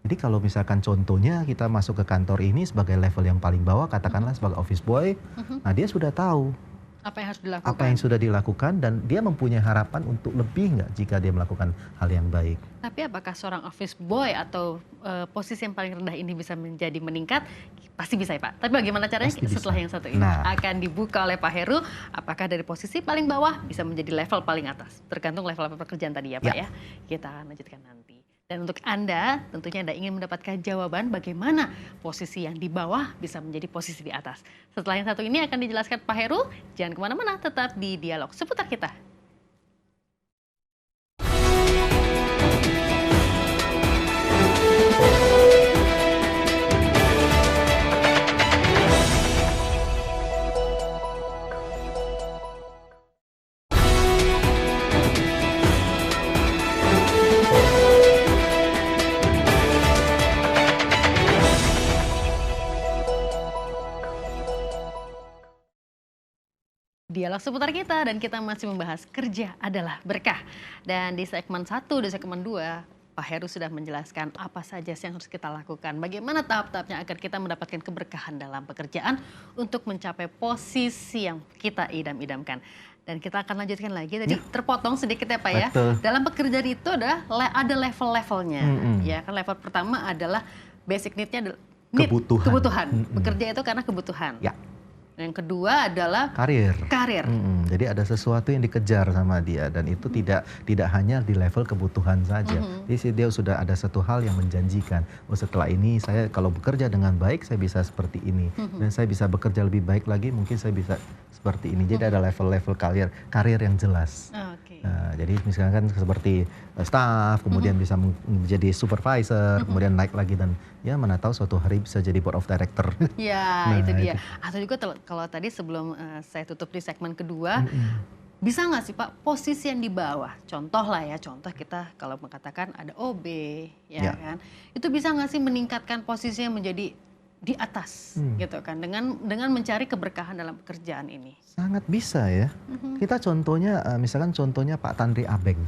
Jadi kalau misalkan contohnya kita masuk ke kantor ini sebagai level yang paling bawah, katakanlah sebagai office boy, nah dia sudah tahu Apa yang harus dilakukan? Apa yang sudah dilakukan, dan dia mempunyai harapan untuk lebih nggak jika dia melakukan hal yang baik. Tapi apakah seorang office boy atau posisi yang paling rendah ini bisa menjadi meningkat? Pasti bisa ya Pak. Tapi bagaimana caranya Pasti setelah bisa. yang satu ini akan dibuka oleh Pak Heru? Apakah dari posisi paling bawah bisa menjadi level paling atas? Tergantung level pekerjaan tadi ya Pak ya. Kita akan lanjutkan nanti. Dan untuk Anda, tentunya Anda ingin mendapatkan jawaban bagaimana posisi yang di bawah bisa menjadi posisi di atas. Setelah yang satu ini akan dijelaskan Pak Heru, jangan kemana-mana, tetap di Dialog Seputar Kita. Dialog Seputar Kita, dan kita masih membahas kerja adalah berkah. Dan di segmen 1, di segmen 2, Pak Heru sudah menjelaskan apa saja yang harus kita lakukan. Bagaimana tahap-tahapnya agar kita mendapatkan keberkahan dalam pekerjaan untuk mencapai posisi yang kita idam-idamkan. Dan kita akan lanjutkan lagi, tadi terpotong sedikit ya Pak ya. Betul. Dalam pekerjaan itu ada level-levelnya. Ya kan, level pertama adalah basic need-nya, kebutuhan. Bekerja itu karena kebutuhan. Ya. Yang kedua adalah karir. Jadi ada sesuatu yang dikejar sama dia, dan itu tidak hanya di level kebutuhan saja. Jadi dia sudah ada satu hal yang menjanjikan. Oh, setelah ini saya kalau bekerja dengan baik saya bisa seperti ini, dan saya bisa bekerja lebih baik lagi, mungkin saya bisa seperti ini. Jadi ada level-level karir yang jelas. Nah, jadi misalkan seperti staff, kemudian bisa menjadi supervisor, kemudian naik lagi, dan ya mana tahu suatu hari bisa jadi board of director. Ya, nah, itu dia. Atau juga kalau tadi sebelum saya tutup di segmen kedua, bisa nggak sih Pak posisi yang di bawah? Contoh lah ya, contoh kita kalau mengatakan ada OB, ya kan? Itu bisa nggak sih meningkatkan posisinya menjadi di atas gitu kan, dengan mencari keberkahan dalam pekerjaan ini? Sangat bisa ya. Kita contohnya misalkan contohnya Pak Tanri Abeng.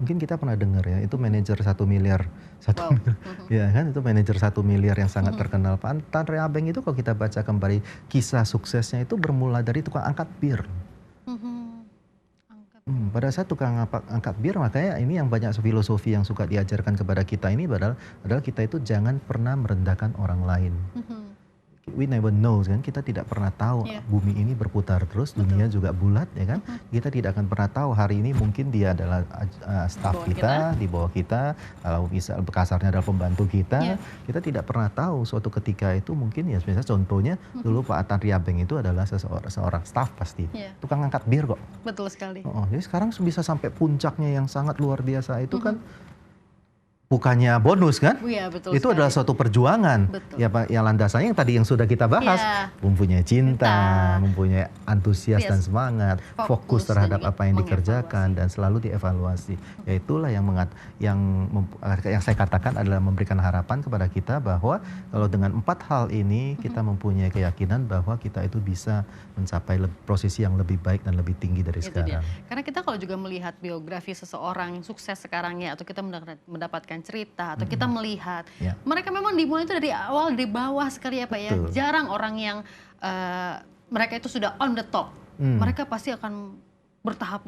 Mungkin kita pernah dengar ya, itu manajer 1 miliar. Ya kan, itu manajer 1 miliar yang sangat terkenal. Pak Tanri Abeng itu kalau kita baca kembali kisah suksesnya itu bermula dari tukang angkat bir. Pada saat tukang angkat bir, makanya ini yang banyak filosofi yang suka diajarkan kepada kita ini adalah kita itu jangan pernah merendahkan orang lain. We never know kan, kita tidak pernah tahu bumi ini berputar terus, dunia juga bulat ya kan. Kita tidak akan pernah tahu hari ini mungkin dia adalah staff kita, di bawah kita, kalau bisa kasarnya adalah pembantu kita. Kita tidak pernah tahu suatu ketika itu mungkin ya, misalnya contohnya dulu Pak Tanri Abeng itu adalah seorang staff pasti, tukang angkat bir kok. Betul sekali. Jadi sekarang bisa sampai puncaknya yang sangat luar biasa itu kan bukannya bonus kan? Iya, betul itu sekali. adalah suatu perjuangan. Ya Pak, yang landasannya yang tadi yang sudah kita bahas, mempunyai cinta, mempunyai antusias dan semangat, fokus terhadap apa yang dikerjakan dan selalu dievaluasi. Ya itulah yang saya katakan adalah memberikan harapan kepada kita bahwa kalau dengan 4 hal ini kita mempunyai keyakinan bahwa kita itu bisa mencapai posisi yang lebih baik dan lebih tinggi dari sekarang. Karena kita kalau juga melihat biografi seseorang yang sukses sekarang ya, atau kita mendapatkan cerita atau kita melihat mereka memang dimulai itu dari awal, dari bawah sekali ya Pak ya. Jarang orang yang mereka itu sudah on the top. Mereka pasti akan bertahap.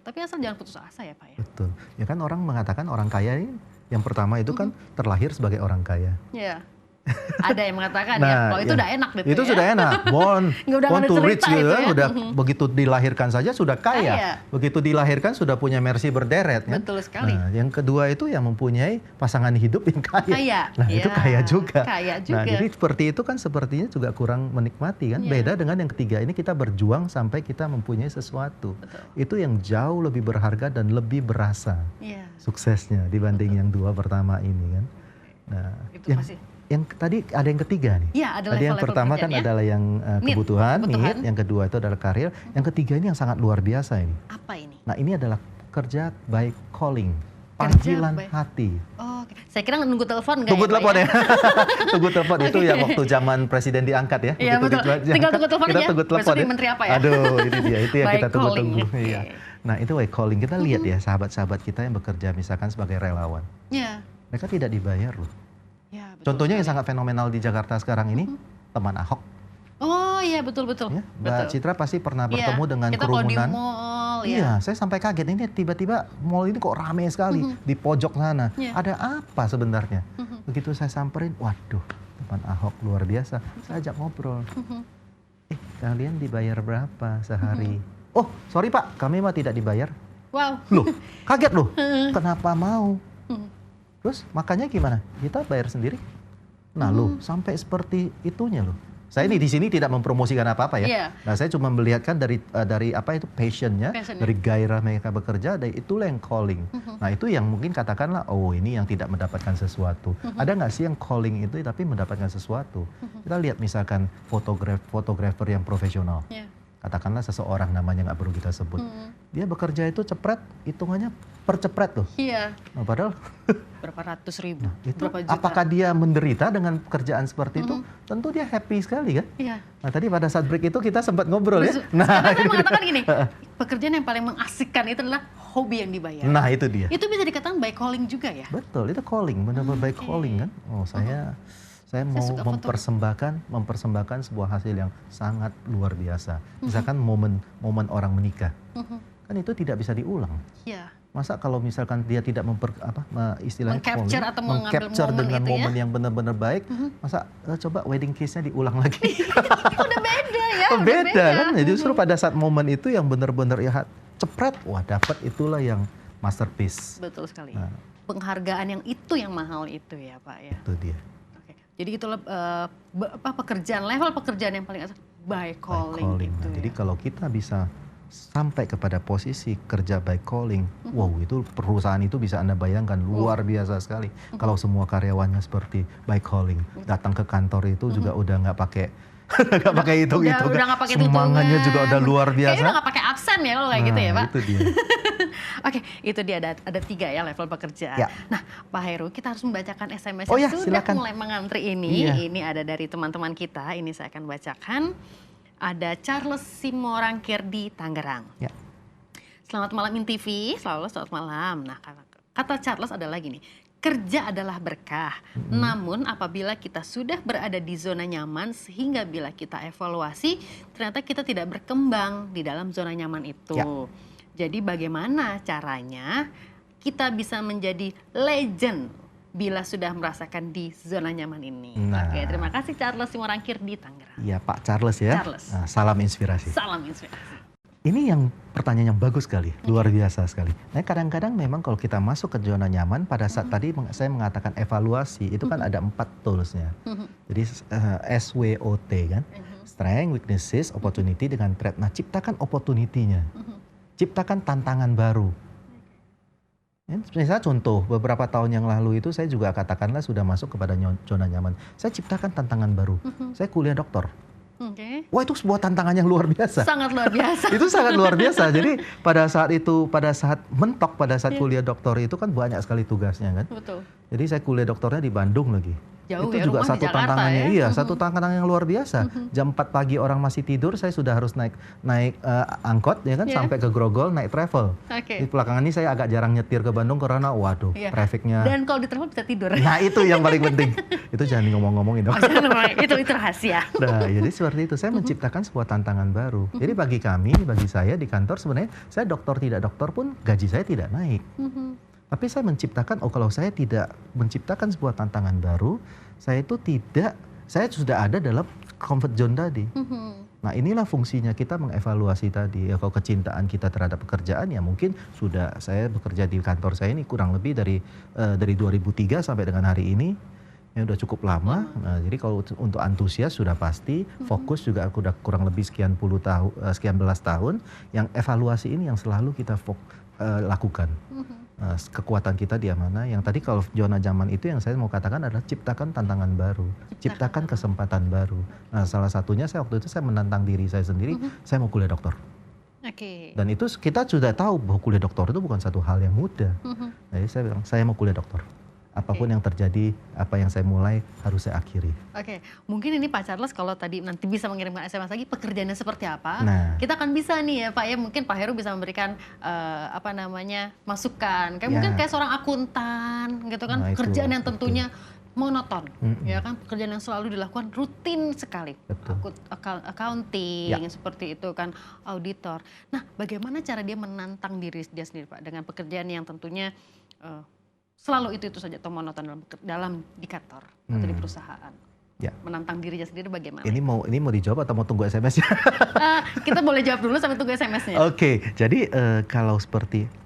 Tapi asal jangan putus asa ya Pak ya. Betul. Ya kan, orang mengatakan orang kaya ini yang pertama itu kan terlahir sebagai orang kaya. Ada yang mengatakan kalau itu udah enak gitu. Itu sudah enak, born to rich gitu kan, udah begitu dilahirkan saja sudah kaya. Begitu dilahirkan sudah punya Mercy berderet kan. Betul sekali. Nah, yang kedua itu yang mempunyai pasangan hidup yang kaya. Nah, itu kaya juga. Nah, jadi seperti itu kan sepertinya juga kurang menikmati kan. Beda dengan yang ketiga ini, kita berjuang sampai kita mempunyai sesuatu. Itu yang jauh lebih berharga dan lebih berasa suksesnya dibanding yang 2 pertama ini kan. Nah, yang tadi ada yang ketiga nih. Tadi yang pertama kan adalah yang kebutuhan, need. Yang kedua itu adalah karir. Yang ketiga ini yang sangat luar biasa ini. Apa ini? Nah, ini adalah kerja by calling, panggilan hati. Saya kira nunggu telepon nggak? Tunggu telepon ya. Tunggu telepon itu ya waktu zaman presiden diangkat ya. Iya betul. Tinggal tunggu telepon kita tunggu telepon ya. Menteri apa ya? Aduh, ini dia. Itu yang kita tunggu-tunggu. Nah, itu by calling. Kita lihat ya sahabat-sahabat kita yang bekerja misalkan sebagai relawan. Mereka tidak dibayar loh. Contohnya yang sangat fenomenal di Jakarta sekarang ini, teman Ahok. Oh iya, betul-betul. Ya, Mbak Citra pasti pernah bertemu dengan kita kalau di kerumunan. mall, Iya, saya sampai kaget ini tiba-tiba mall ini kok ramai sekali di pojok sana. Ada apa sebenarnya? Begitu saya samperin, waduh, teman Ahok luar biasa. Saya ajak ngobrol. Kalian dibayar berapa sehari? Oh, sorry Pak, kami mah tidak dibayar. Wow. Loh, kaget loh. Kenapa mau? Terus makanya gimana? Kita bayar sendiri. Nah loh, sampai seperti itunya loh. Saya ini di sini tidak mempromosikan apa-apa ya. Nah, saya cuma melihatkan dari apa itu passionnya, dari gairah mereka bekerja, dari itulah yang calling. Nah, itu yang mungkin katakanlah, oh ini yang tidak mendapatkan sesuatu. Ada nggak sih yang calling itu tapi mendapatkan sesuatu? Kita lihat misalkan fotografer yang profesional. Katakanlah seseorang namanya nggak perlu kita sebut. Dia bekerja itu cepret, hitungannya per cepret loh. Iya. Nah, padahal berapa ratus ribu, itu berapa juta. apakah dia menderita dengan pekerjaan seperti itu? Tentu dia happy sekali kan? Iya. Nah tadi pada saat break itu kita sempat ngobrol ya. Nah, saya mengatakan gini, pekerjaan yang paling mengasihkan itu adalah hobi yang dibayar. Nah itu dia. Itu bisa dikatakan by calling juga ya? Betul, itu calling, benar-benar by calling kan. Oh saya mau mempersembahkan sebuah hasil yang sangat luar biasa. Misalkan momen orang menikah, kan itu tidak bisa diulang. Iya. Masa kalau misalkan dia tidak istilahnya meng-capture atau meng-capture dengan itu momen yang benar-benar baik, masa coba wedding kiss-nya diulang lagi? Udah beda ya. Beda kan? Jadi justru pada saat momen itu yang benar-benar ya cepret, wah dapat itulah yang masterpiece. Betul sekali. Nah, penghargaan yang itu yang mahal itu ya Pak ya. Itu dia. Jadi itulah level pekerjaan yang paling by calling. Itu, nah, jadi kalau kita bisa sampai kepada posisi kerja by calling, wow itu perusahaan itu bisa Anda bayangkan luar biasa sekali. Kalau semua karyawannya seperti by calling, datang ke kantor itu juga udah nggak pakai hitung-hitung. Semangatnya juga udah luar biasa. Kayaknya udah nggak pakai absen ya kalau kayak gitu ya Pak. Itu dia. Oke, itu dia ada 3 ya level pekerjaan. Nah, Pak Heru, kita harus membacakan SMS yang sudah mulai mengantri ini. Ini ada dari teman-teman kita. Ini saya akan bacakan. Ada Charles Simorangkir di Tangerang. Selamat malam INTV, selamat malam. Nah, kata Charles adalah gini. Kerja adalah berkah, namun apabila kita sudah berada di zona nyaman sehingga bila kita evaluasi, ternyata kita tidak berkembang di dalam zona nyaman itu. Jadi bagaimana caranya kita bisa menjadi legend bila sudah merasakan di zona nyaman ini? Oke, terima kasih Charles Simorangkir di Tangerang. Iya Pak Charles ya, Nah, salam inspirasi. Salam inspirasi. Ini yang pertanyaan yang bagus sekali, luar biasa sekali. Nah kadang-kadang memang kalau kita masuk ke zona nyaman, pada saat tadi saya mengatakan evaluasi, itu kan ada 4 toolsnya. Jadi SWOT kan, strength, weaknesses, opportunity dengan threat. Nah ciptakan opportunity-nya, ciptakan tantangan baru. Misalnya contoh, beberapa tahun yang lalu itu saya juga katakanlah sudah masuk kepada zona nyaman. Saya ciptakan tantangan baru, saya kuliah doktor. Wah itu sebuah tantangan yang luar biasa. Sangat luar biasa. Itu sangat luar biasa. Jadi pada saat mentok, pada saat kuliah doktor itu kan banyak sekali tugasnya kan. Betul. Jadi saya kuliah doktornya di Bandung lagi. Jauh itu ya, juga satu tantangannya, ya? satu tantangan yang luar biasa. Jam 4 pagi orang masih tidur, saya sudah harus naik angkot ya kan sampai ke Grogol, naik travel. Di belakangan ini saya agak jarang nyetir ke Bandung karena waduh trafficnya. Dan kalau di travel bisa tidur. Nah itu yang paling penting. Itu jangan ngomong-ngomongin dong. Itu rahasia. Nah jadi seperti itu, saya menciptakan sebuah tantangan baru. Jadi bagi saya di kantor sebenarnya saya dokter tidak dokter pun gaji saya tidak naik. Tapi saya menciptakan, kalau saya tidak menciptakan sebuah tantangan baru, saya sudah ada dalam comfort zone tadi. Nah inilah fungsinya kita mengevaluasi tadi. Ya, kalau kecintaan kita terhadap pekerjaan ya mungkin saya bekerja di kantor saya ini kurang lebih dari 2003 sampai dengan hari ini. Ya udah cukup lama. Nah, jadi kalau untuk antusias sudah pasti, fokus juga udah kurang lebih sekian belas tahun. Yang evaluasi ini yang selalu kita lakukan. Kekuatan kita di mana? Yang tadi kalau zona nyaman itu yang saya mau katakan adalah ciptakan tantangan baru, ciptakan kesempatan baru. Nah, salah satunya waktu itu saya menantang diri saya sendiri, saya mau kuliah dokter. Dan itu kita sudah tahu bahwa kuliah dokter itu bukan satu hal yang mudah. Jadi saya bilang, saya mau kuliah dokter. Apapun yang terjadi, apa yang saya mulai harus saya akhiri. Mungkin ini Pak Charles kalau tadi nanti bisa mengirimkan SMS lagi pekerjaannya seperti apa, kita akan bisa nih ya Pak ya, mungkin Pak Heru bisa memberikan masukan. Mungkin kayak seorang akuntan gitu kan, kerjaan yang tentunya monoton, ya kan, pekerjaan yang selalu dilakukan rutin sekali. Betul. Accounting seperti itu kan, auditor. Nah, bagaimana cara dia menantang diri dia sendiri Pak dengan pekerjaan yang tentunya selalu itu saja atau monoton dalam di kantor atau di perusahaan? Ya. Menantang dirinya sendiri bagaimana? Ini mau dijawab atau mau tunggu SMS-nya? Kita boleh jawab dulu sampai tunggu SMS-nya. Oke, jadi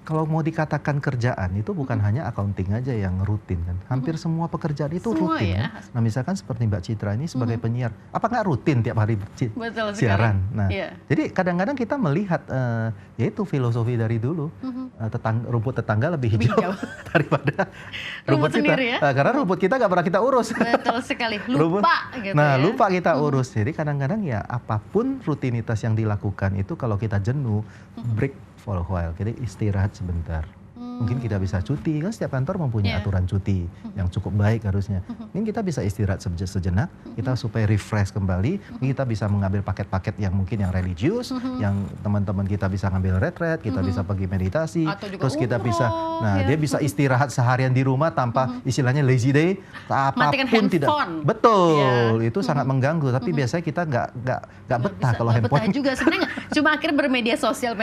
kalau mau dikatakan kerjaan itu bukan hanya accounting aja yang rutin kan. Hampir semua pekerjaan itu Semua rutin. ya. Kan? Nah misalkan seperti Mbak Citra ini sebagai penyiar, apa nggak rutin tiap hari Betul siaran? sekali. Nah, jadi kadang-kadang kita melihat yaitu filosofi dari dulu, rumput tetangga lebih hijau daripada rumput kita. Sendiri, ya? Karena rumput kita nggak pernah kita urus. Betul sekali. Lupa gitu ya. Lupa kita urus. Jadi kadang-kadang ya apapun rutinitas yang dilakukan itu kalau kita jenuh, break for a while. Jadi istirahat sebentar. Mungkin kita bisa cuti, kan setiap kantor mempunyai aturan cuti yang cukup baik harusnya. Mungkin kita bisa istirahat sejenak, kita supaya refresh kembali. Mungkin kita bisa mengambil paket-paket yang mungkin yang religius, yang teman-teman kita bisa ngambil retret, kita bisa pergi meditasi, terus kita bisa, dia bisa istirahat seharian di rumah tanpa istilahnya lazy day, apapun tidak. Betul, itu sangat mengganggu. Tapi biasanya kita nggak betah kalau handphone. Betah juga sebenarnya, cuma akhirnya bermedia sosial.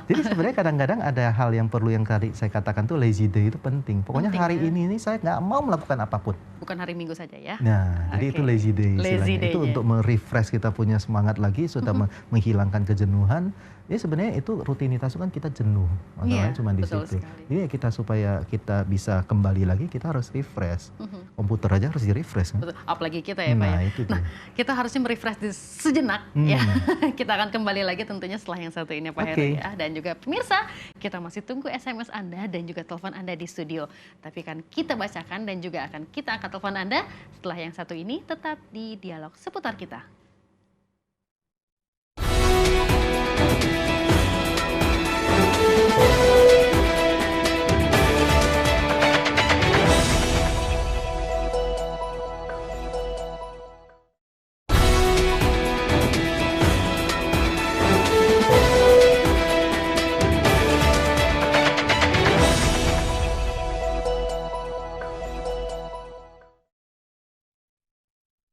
Jadi sebenarnya kadang-kadang ada hal yang perlu yang tadi saya katakan tuh lazy day itu penting. Pokoknya hari ini saya nggak mau melakukan apapun. Bukan hari Minggu saja ya. Nah, jadi itu lazy day istilahnya. Itu untuk merefresh kita punya semangat lagi, sudah menghilangkan kejenuhan. Ya sebenarnya itu rutinitas itu kan kita jenuh. Masalahnya cuma di situ. Jadi kita supaya kita bisa kembali lagi kita harus refresh. Komputer aja harus di-refresh kan. Betul. Apalagi kita ya Pak ya. Nah, kita harusnya merefresh sejenak ya. Kita akan kembali lagi tentunya setelah yang satu ini Pak Heru ya. Dan juga pemirsa, kita masih tunggu SMS Anda dan juga telepon Anda di studio. Tapi kan kita bacakan dan juga akan kita angkat telepon Anda setelah yang satu ini, tetap di Dialog Seputar Kita.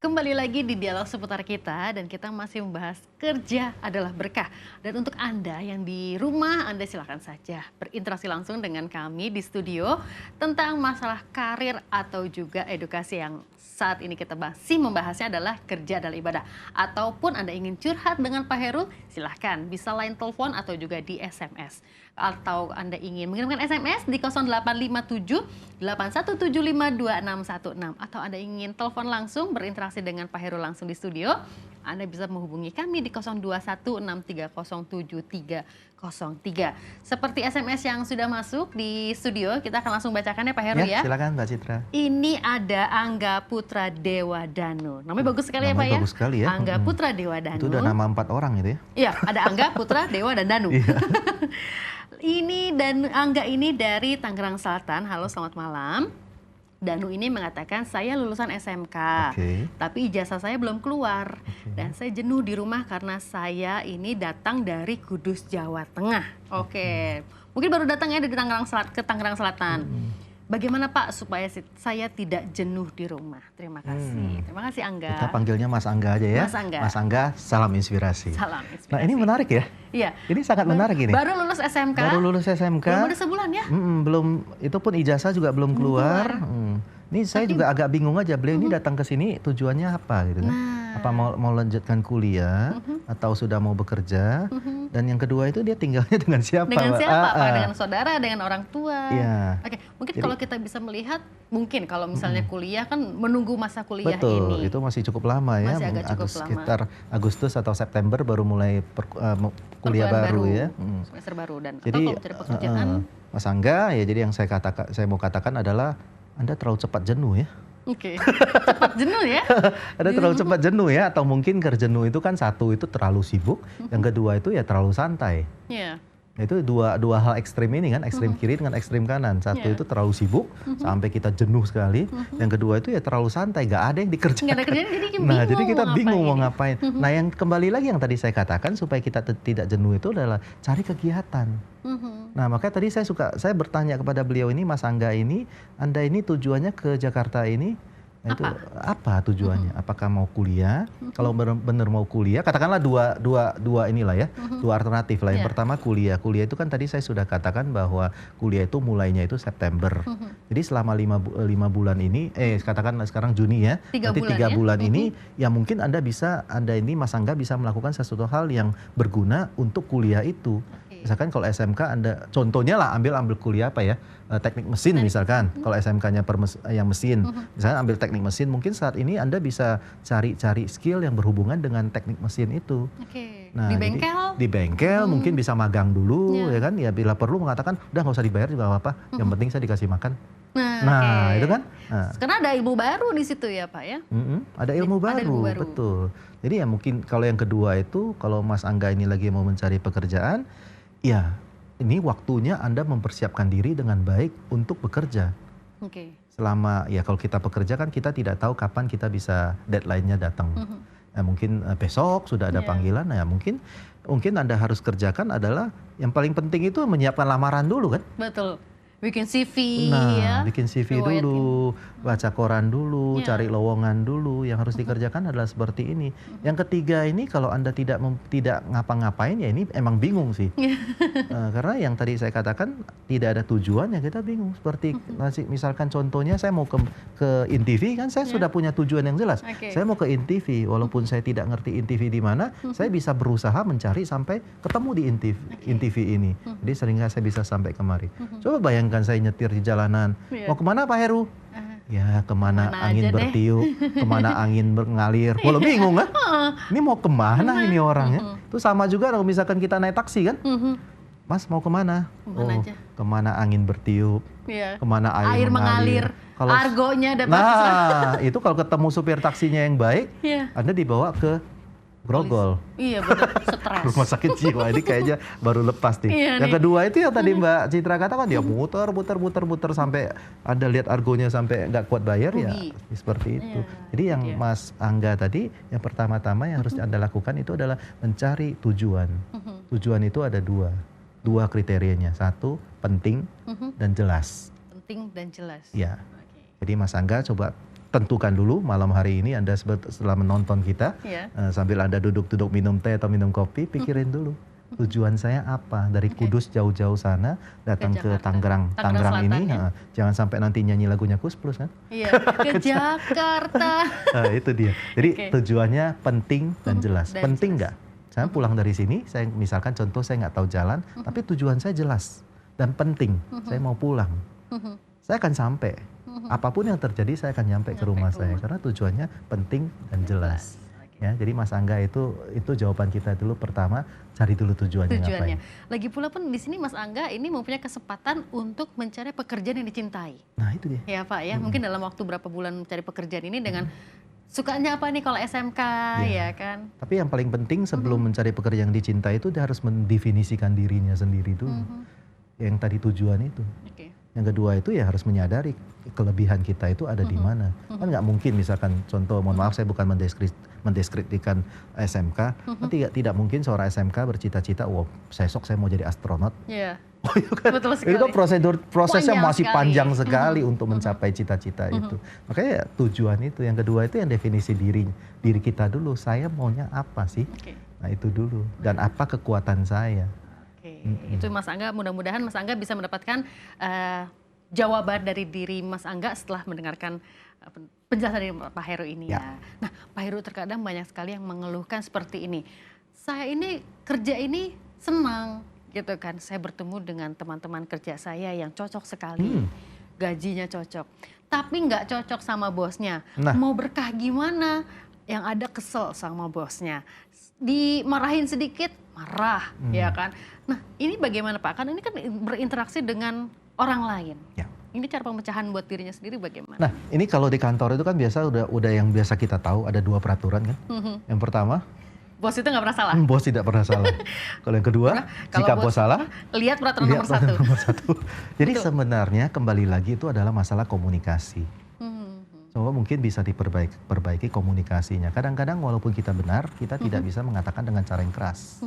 Kembali lagi di Dialog Seputar Kita dan kita masih membahas kerja adalah berkah. Dan untuk Anda yang di rumah, Anda silakan saja berinteraksi langsung dengan kami di studio tentang masalah karir atau juga edukasi yang saat ini kita masih membahasnya adalah kerja adalah ibadah. Ataupun Anda ingin curhat dengan Pak Heru, silahkan bisa line telepon atau juga di SMS. Atau Anda ingin mengirimkan SMS di 0857 8175 2616 atau Anda ingin telepon langsung berinteraksi dengan Pak Heru langsung di studio, Anda bisa menghubungi kami di 0216307303. Seperti SMS yang sudah masuk di studio, kita akan langsung bacakan ya Pak Heru ya. Silakan Mbak Citra. Ini ada Angga Putra Dewa Danu. Namanya bagus sekali ya Pak ya. Bagus sekali ya. Angga Putra Dewa Danu. Itu udah nama 4 orang itu ya. Iya, ada Angga, Putra, Dewa, dan Danu. Ini dan Angga ini dari Tangerang Selatan. Halo, selamat malam. Danu ini mengatakan saya lulusan SMK, tapi ijazah saya belum keluar. Dan saya jenuh di rumah karena saya ini datang dari Kudus, Jawa Tengah. Mungkin baru datang ya dari Tangerang Selatan. Bagaimana Pak supaya saya tidak jenuh di rumah? Terima kasih. Terima kasih Angga. Kita panggilnya Mas Angga aja ya. Mas Angga. Mas Angga, salam inspirasi. Salam inspirasi. Nah ini menarik ya. Iya. Ini sangat menarik ini. Baru lulus SMK. Baru lulus SMK. Belum ada sebulan ya? Belum, itu pun ijazah juga belum keluar. Ini saya juga agak bingung aja, beliau ini datang ke sini tujuannya apa gitu kan? Apa mau lanjutkan kuliah atau sudah mau bekerja? Dan yang kedua itu dia tinggalnya dengan siapa? Dengan siapa? Apa dengan saudara, dengan orang tua? Iya. Mungkin kalau kita bisa melihat, mungkin kalau misalnya kuliah kan menunggu masa kuliah ini. Betul, itu masih cukup lama ya. Masih agak cukup lama. Sekitar Agustus atau September baru mulai kuliah baru ya. Semester baru dan jadi, atau mencari pekerjaan. Mas Angga, ya jadi yang saya mau katakan adalah Anda terlalu cepat jenuh ya. Cepat jenuh ya? Anda terlalu cepat jenuh ya, atau mungkin jenuh itu kan satu itu terlalu sibuk, yang kedua itu ya terlalu santai. Iya. Itu dua hal ekstrim ini kan, ekstrim kiri dengan ekstrim kanan. Satu itu terlalu sibuk sampai kita jenuh sekali. Yang kedua itu ya terlalu santai, nggak ada yang dikerjakan. Nggak ada kerjaan, Jadi kita bingung mau ngapain. Nah, yang kembali lagi yang tadi saya katakan supaya kita tidak jenuh itu adalah cari kegiatan. Nah, makanya tadi saya bertanya kepada beliau ini, Mas Angga ini, Anda ini tujuannya ke Jakarta ini itu apa tujuannya? Apakah mau kuliah? Kalau benar mau kuliah, katakanlah dua inilah ya, dua alternatif lah. Yang pertama kuliah. Kuliah itu kan tadi saya sudah katakan bahwa kuliah itu mulainya itu September. Jadi selama 5 bulan ini, katakan sekarang Juni ya, nanti 3 bulan ini, ya mungkin Anda ini Mas Angga bisa melakukan sesuatu hal yang berguna untuk kuliah itu. Misalkan kalau SMK Anda, contohnya lah ambil kuliah apa ya, teknik mesin misalkan. Kalau SMK-nya yang mesin, misalnya ambil teknik mesin, mungkin saat ini Anda bisa cari skill yang berhubungan dengan teknik mesin itu. Nah, di bengkel? Di bengkel mungkin bisa magang dulu ya kan, ya bila perlu mengatakan udah nggak usah dibayar juga nggak apa-apa, yang penting saya dikasih makan. Nah, itu kan. Karena ada ilmu baru di situ ya Pak ya? Ada ilmu baru, betul. Jadi ya mungkin kalau yang kedua itu, kalau Mas Angga ini lagi mau mencari pekerjaan, ya, ini waktunya Anda mempersiapkan diri dengan baik untuk bekerja. Selama, ya kalau kita bekerja kan kita tidak tahu kapan kita bisa deadline-nya datang. Nah, mungkin besok sudah ada panggilan, ya mungkin Anda harus kerjakan adalah yang paling penting itu menyiapkan lamaran dulu kan. Betul. Bikin CV ya. Bikin CV dulu, baca koran dulu, cari lowongan dulu. Yang harus dikerjakan adalah seperti ini. Yang ketiga ini kalau Anda tidak ngapa-ngapain ya ini emang bingung sih. Karena yang tadi saya katakan tidak ada tujuan ya kita bingung. Seperti misalkan contohnya saya mau ke INTV kan saya sudah punya tujuan yang jelas. Saya mau ke INTV walaupun saya tidak ngerti INTV di mana, saya bisa berusaha mencari sampai ketemu di INTV ini. Jadi sehingga saya bisa sampai kemari. Coba bayangkan saya nyetir di jalanan, mau kemana Pak Heru? Ya kemana angin bertiup, kemana angin mengalir. Walau bingung kan? Ini mau kemana ini orangnya? Itu sama juga kalau misalkan kita naik taksi kan? Mas mau kemana? Kemana angin bertiup, kemana air mengalir. Kalau argonya dapat. Nah, itu kalau ketemu supir taksinya yang baik, Anda dibawa ke Grogol. Iya betul, stres. Rumah sakit jiwa ini kayaknya baru lepas nih. Yang kedua itu yang tadi Mbak Citra katakan, dia muter sampai Anda lihat argonya sampai nggak kuat bayar ya seperti itu. Jadi yang Mas Angga tadi, yang pertama-tama yang harus Anda lakukan itu adalah mencari tujuan. Tujuan itu ada dua kriterianya. Satu, penting dan jelas. Penting dan jelas. Ya. Jadi Mas Angga coba tentukan dulu malam hari ini Anda setelah menonton kita, sambil Anda duduk-duduk minum teh atau minum kopi, pikirin dulu tujuan saya apa, dari Kudus jauh-jauh sana datang ke Tangerang ini, jangan sampai nanti nyanyi lagunya Kus Plus kan? Iya, ke Jakarta. Itu dia. Jadi tujuannya penting dan jelas. Penting nggak? Saya pulang dari sini, saya misalkan contoh saya nggak tahu jalan, tapi tujuan saya jelas dan penting. Saya mau pulang. Saya akan sampai. Apapun yang terjadi saya akan nyampe ke rumah saya karena tujuannya penting dan jelas. Ya, jadi Mas Angga itu jawaban kita dulu. Pertama, cari dulu tujuannya ngapain. Lagi pula pun di sini Mas Angga ini mempunyai kesempatan untuk mencari pekerjaan yang dicintai. Nah, itu dia. Ya Pak ya, mungkin dalam waktu berapa bulan mencari pekerjaan ini dengan sukanya apa nih kalau SMK ya kan. Tapi yang paling penting sebelum mencari pekerjaan yang dicintai itu dia harus mendefinisikan dirinya sendiri dulu. Yang tadi tujuan itu. Yang kedua itu ya harus menyadari kelebihan kita itu ada di mana. Kan nggak mungkin misalkan contoh, mohon maaf saya bukan mendeskripsikan SMK, tidak mungkin seorang SMK bercita-cita, besok saya mau jadi astronot. Oh, itu kan, betul sekali. Itu kan prosesnya masih panjang sekali untuk mencapai cita-cita itu. Makanya ya, tujuan itu. Yang kedua itu yang definisi diri kita dulu. Saya maunya apa sih? Nah itu dulu. Dan apa kekuatan saya? Itu Mas Angga, mudah-mudahan Mas Angga bisa mendapatkan jawaban dari diri Mas Angga setelah mendengarkan penjelasan dari Pak Heru ini ya. Nah Pak Heru, terkadang banyak sekali yang mengeluhkan seperti ini. Saya ini kerja ini senang gitu kan. Saya bertemu dengan teman-teman kerja saya yang cocok sekali. Gajinya cocok. Tapi nggak cocok sama bosnya. Mau berkah gimana? Yang ada kesel sama bosnya. Dimarahin sedikit, marah ya kan. Nah ini bagaimana Pak? Kan ini kan berinteraksi dengan orang lain. Ini cara pemecahan buat dirinya sendiri bagaimana? Nah ini kalau di kantor itu kan biasa udah yang biasa kita tahu ada 2 peraturan kan. Yang pertama, Bos itu nggak pernah salah. Bos tidak pernah salah. Kalau yang kedua, jika bos salah, lihat peraturan nomor satu. Jadi sebenarnya kembali lagi itu adalah masalah komunikasi. So mungkin bisa diperbaiki komunikasinya. Kadang-kadang walaupun kita benar, kita tidak bisa mengatakan dengan cara yang keras.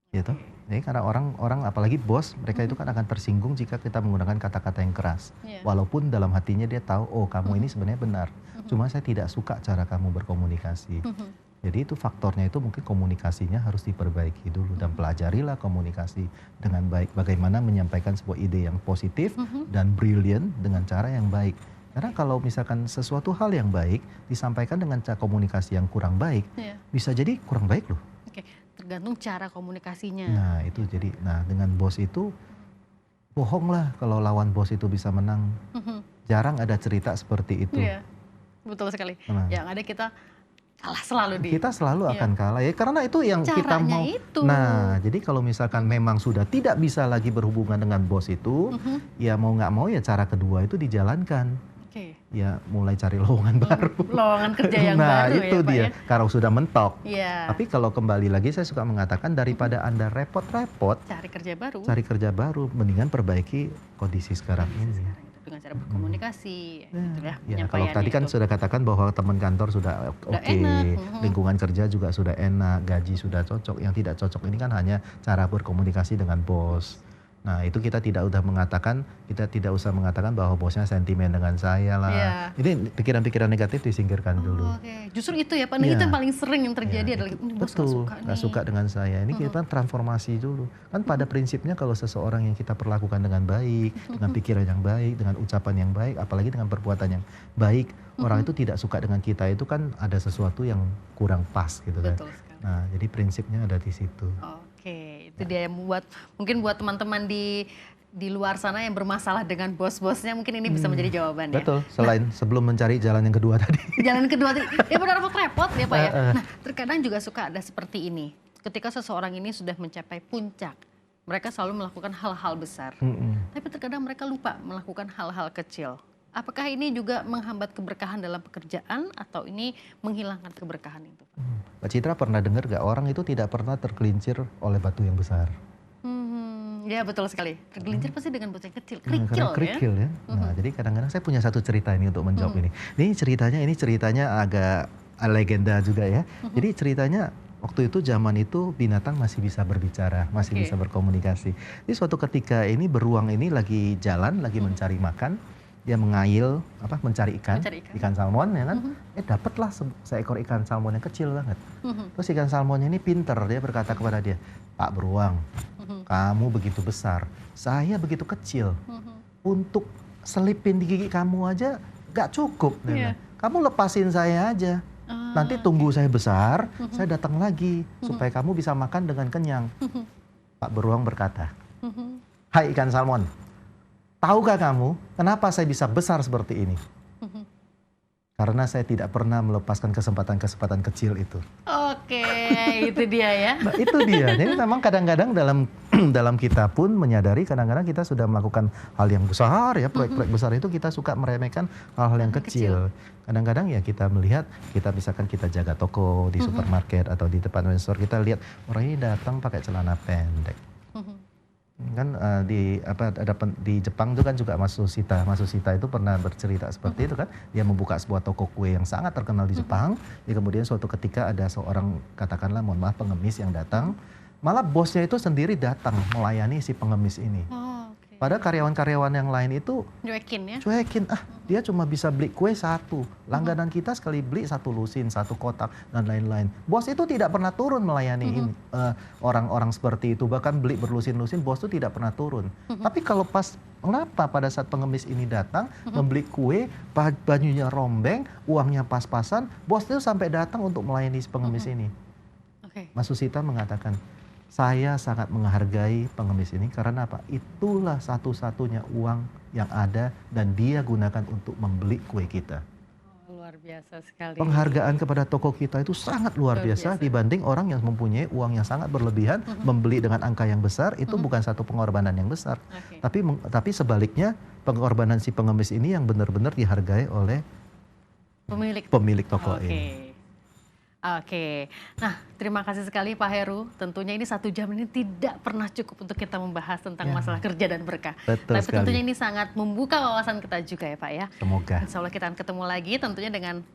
Gitu. Jadi karena orang apalagi bos, mereka itu kan akan tersinggung jika kita menggunakan kata-kata yang keras. Walaupun dalam hatinya dia tahu, oh kamu ini sebenarnya benar. Cuma saya tidak suka cara kamu berkomunikasi. Jadi itu faktornya itu mungkin komunikasinya harus diperbaiki dulu dan pelajarilah komunikasi dengan baik. Bagaimana menyampaikan sebuah ide yang positif dan brilliant dengan cara yang baik. Karena kalau misalkan sesuatu hal yang baik disampaikan dengan cara komunikasi yang kurang baik, bisa jadi kurang baik loh. Oke, tergantung cara komunikasinya. Nah itu jadi, dengan bos itu bohong lah kalau lawan bos itu bisa menang. Jarang ada cerita seperti itu. Iya, betul sekali. Yang ada kita kalah selalu Kita selalu akan kalah ya, karena itu yang caranya kita mau. Itu. Nah, jadi kalau misalkan memang sudah tidak bisa lagi berhubungan dengan bos itu, ya mau nggak mau ya cara kedua itu dijalankan. Ya mulai cari lowongan baru. Lowongan kerja yang baru Nah itu ya, dia, Pak, ya? kalau sudah mentok. Iya. Tapi kalau kembali lagi saya suka mengatakan daripada Anda repot-repot cari kerja baru, mendingan perbaiki kondisi sekarang ini. Dengan cara berkomunikasi, gitu ya. Kalau tadi kan sudah katakan bahwa teman kantor sudah oke, lingkungan kerja juga sudah enak, gaji sudah cocok. Yang tidak cocok ini kan hanya cara berkomunikasi dengan bos. Nah itu kita tidak usah mengatakan bahwa bosnya sentimen dengan saya lah. Ini pikiran-pikiran negatif disingkirkan dulu. Justru itu ya Pak, itu yang paling sering yang terjadi adalah bos nggak suka dengan saya. Ini kita transformasi dulu. Kan pada prinsipnya kalau seseorang yang kita perlakukan dengan baik, dengan pikiran yang baik, dengan ucapan yang baik, apalagi dengan perbuatan yang baik, orang itu tidak suka dengan kita itu kan ada sesuatu yang kurang pas gitu kan. Nah jadi prinsipnya ada di situ. Oke, itu dia yang mungkin buat teman-teman di luar sana yang bermasalah dengan bos-bosnya, mungkin ini bisa menjadi jawaban ya. Betul, selain sebelum mencari jalan yang kedua tadi. Jalan kedua tadi, ya benar repot ya Pak ya. Nah terkadang juga suka ada seperti ini, ketika seseorang ini sudah mencapai puncak, mereka selalu melakukan hal-hal besar. Tapi terkadang mereka lupa melakukan hal-hal kecil. Apakah ini juga menghambat keberkahan dalam pekerjaan atau ini menghilangkan keberkahan itu? Mbak Citra pernah dengar gak orang itu tidak pernah tergelincir oleh batu yang besar? Ya betul sekali, tergelincir pasti dengan batu yang kecil, kerikil ya. Nah jadi kadang-kadang saya punya satu cerita ini untuk menjawab ini. Ini ceritanya agak legenda juga ya. Jadi ceritanya waktu itu zaman itu binatang masih bisa berbicara, masih bisa berkomunikasi. Jadi suatu ketika ini beruang ini lagi jalan, lagi mencari makan. Dia mencari ikan salmon ya kan. Dapatlah seekor ikan salmon yang kecil banget. Terus ikan salmonnya ini pinter, dia berkata kepada dia, Pak Beruang, kamu begitu besar, saya begitu kecil. Untuk selipin di gigi kamu aja gak cukup. Kamu lepasin saya aja. Nanti tunggu saya besar, saya datang lagi supaya kamu bisa makan dengan kenyang. Pak Beruang berkata, hai ikan salmon, tahukah kamu kenapa saya bisa besar seperti ini? Karena saya tidak pernah melepaskan kesempatan-kesempatan kecil itu. Oke, itu dia ya. Nah, itu dia. Jadi memang kadang-kadang dalam kita pun menyadari kadang-kadang kita sudah melakukan hal yang besar ya, proyek-proyek besar itu kita suka meremehkan hal-hal yang kecil. Kadang-kadang ya kita melihat, misalkan kita jaga toko di supermarket atau di department store, kita lihat orang ini datang pakai celana pendek. Kan di Jepang itu kan juga Matsushita itu pernah bercerita seperti itu kan, dia membuka sebuah toko kue yang sangat terkenal di Jepang. Ya kemudian suatu ketika ada seorang, katakanlah mohon maaf, pengemis yang datang, malah bosnya itu sendiri datang melayani si pengemis ini. Pada karyawan-karyawan yang lain itu cuekin, dia cuma bisa beli kue satu, langganan kita sekali beli satu lusin, satu kotak dan lain-lain. Bos itu tidak pernah turun melayani orang-orang seperti itu, bahkan beli berlusin-lusin bos itu tidak pernah turun. Tapi kalau kenapa pada saat pengemis ini datang membeli kue, bajunya rombeng, uangnya pas-pasan, bos itu sampai datang untuk melayani si pengemis ini. Matsushita mengatakan, saya sangat menghargai pengemis ini karena apa? Itulah satu-satunya uang yang ada dan dia gunakan untuk membeli kue kita. Luar biasa sekali. Penghargaan kepada toko kita itu sangat luar biasa dibanding orang yang mempunyai uang yang sangat berlebihan, membeli dengan angka yang besar, itu bukan satu pengorbanan yang besar. Tapi sebaliknya pengorbanan si pengemis ini yang benar-benar dihargai oleh pemilik toko ini. Oke, nah terima kasih sekali Pak Heru. Tentunya ini 1 jam ini tidak pernah cukup untuk kita membahas tentang Ya, masalah kerja dan berkah. betul Tapi tentunya sekali. ini sangat membuka wawasan kita juga ya Pak ya. Semoga. Insya Allah kita akan ketemu lagi tentunya dengan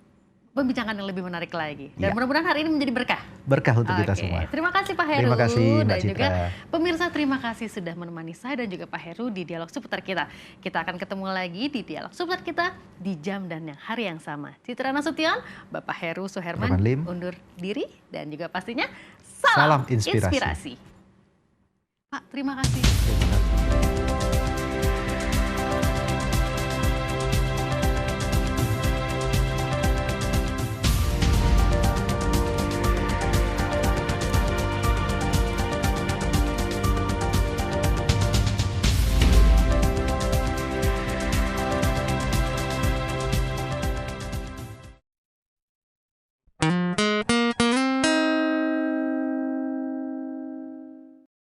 pembincangan yang lebih menarik lagi. Dan Ya, mudah-mudahan hari ini menjadi berkah. berkah untuk kita Oke, semua. terima kasih Pak Heru. Terima kasih Mbak Dan juga Citra. pemirsa terima kasih sudah menemani saya dan juga Pak Heru di dialog seputar kita. Kita akan ketemu lagi di dialog seputar kita di jam dan yang hari yang sama. Citra Nasution, Bapak Heru Suherman Rahman Lim. undur diri dan juga pastinya Salam salam inspirasi. inspirasi. Pak, terima kasih. Terima kasih.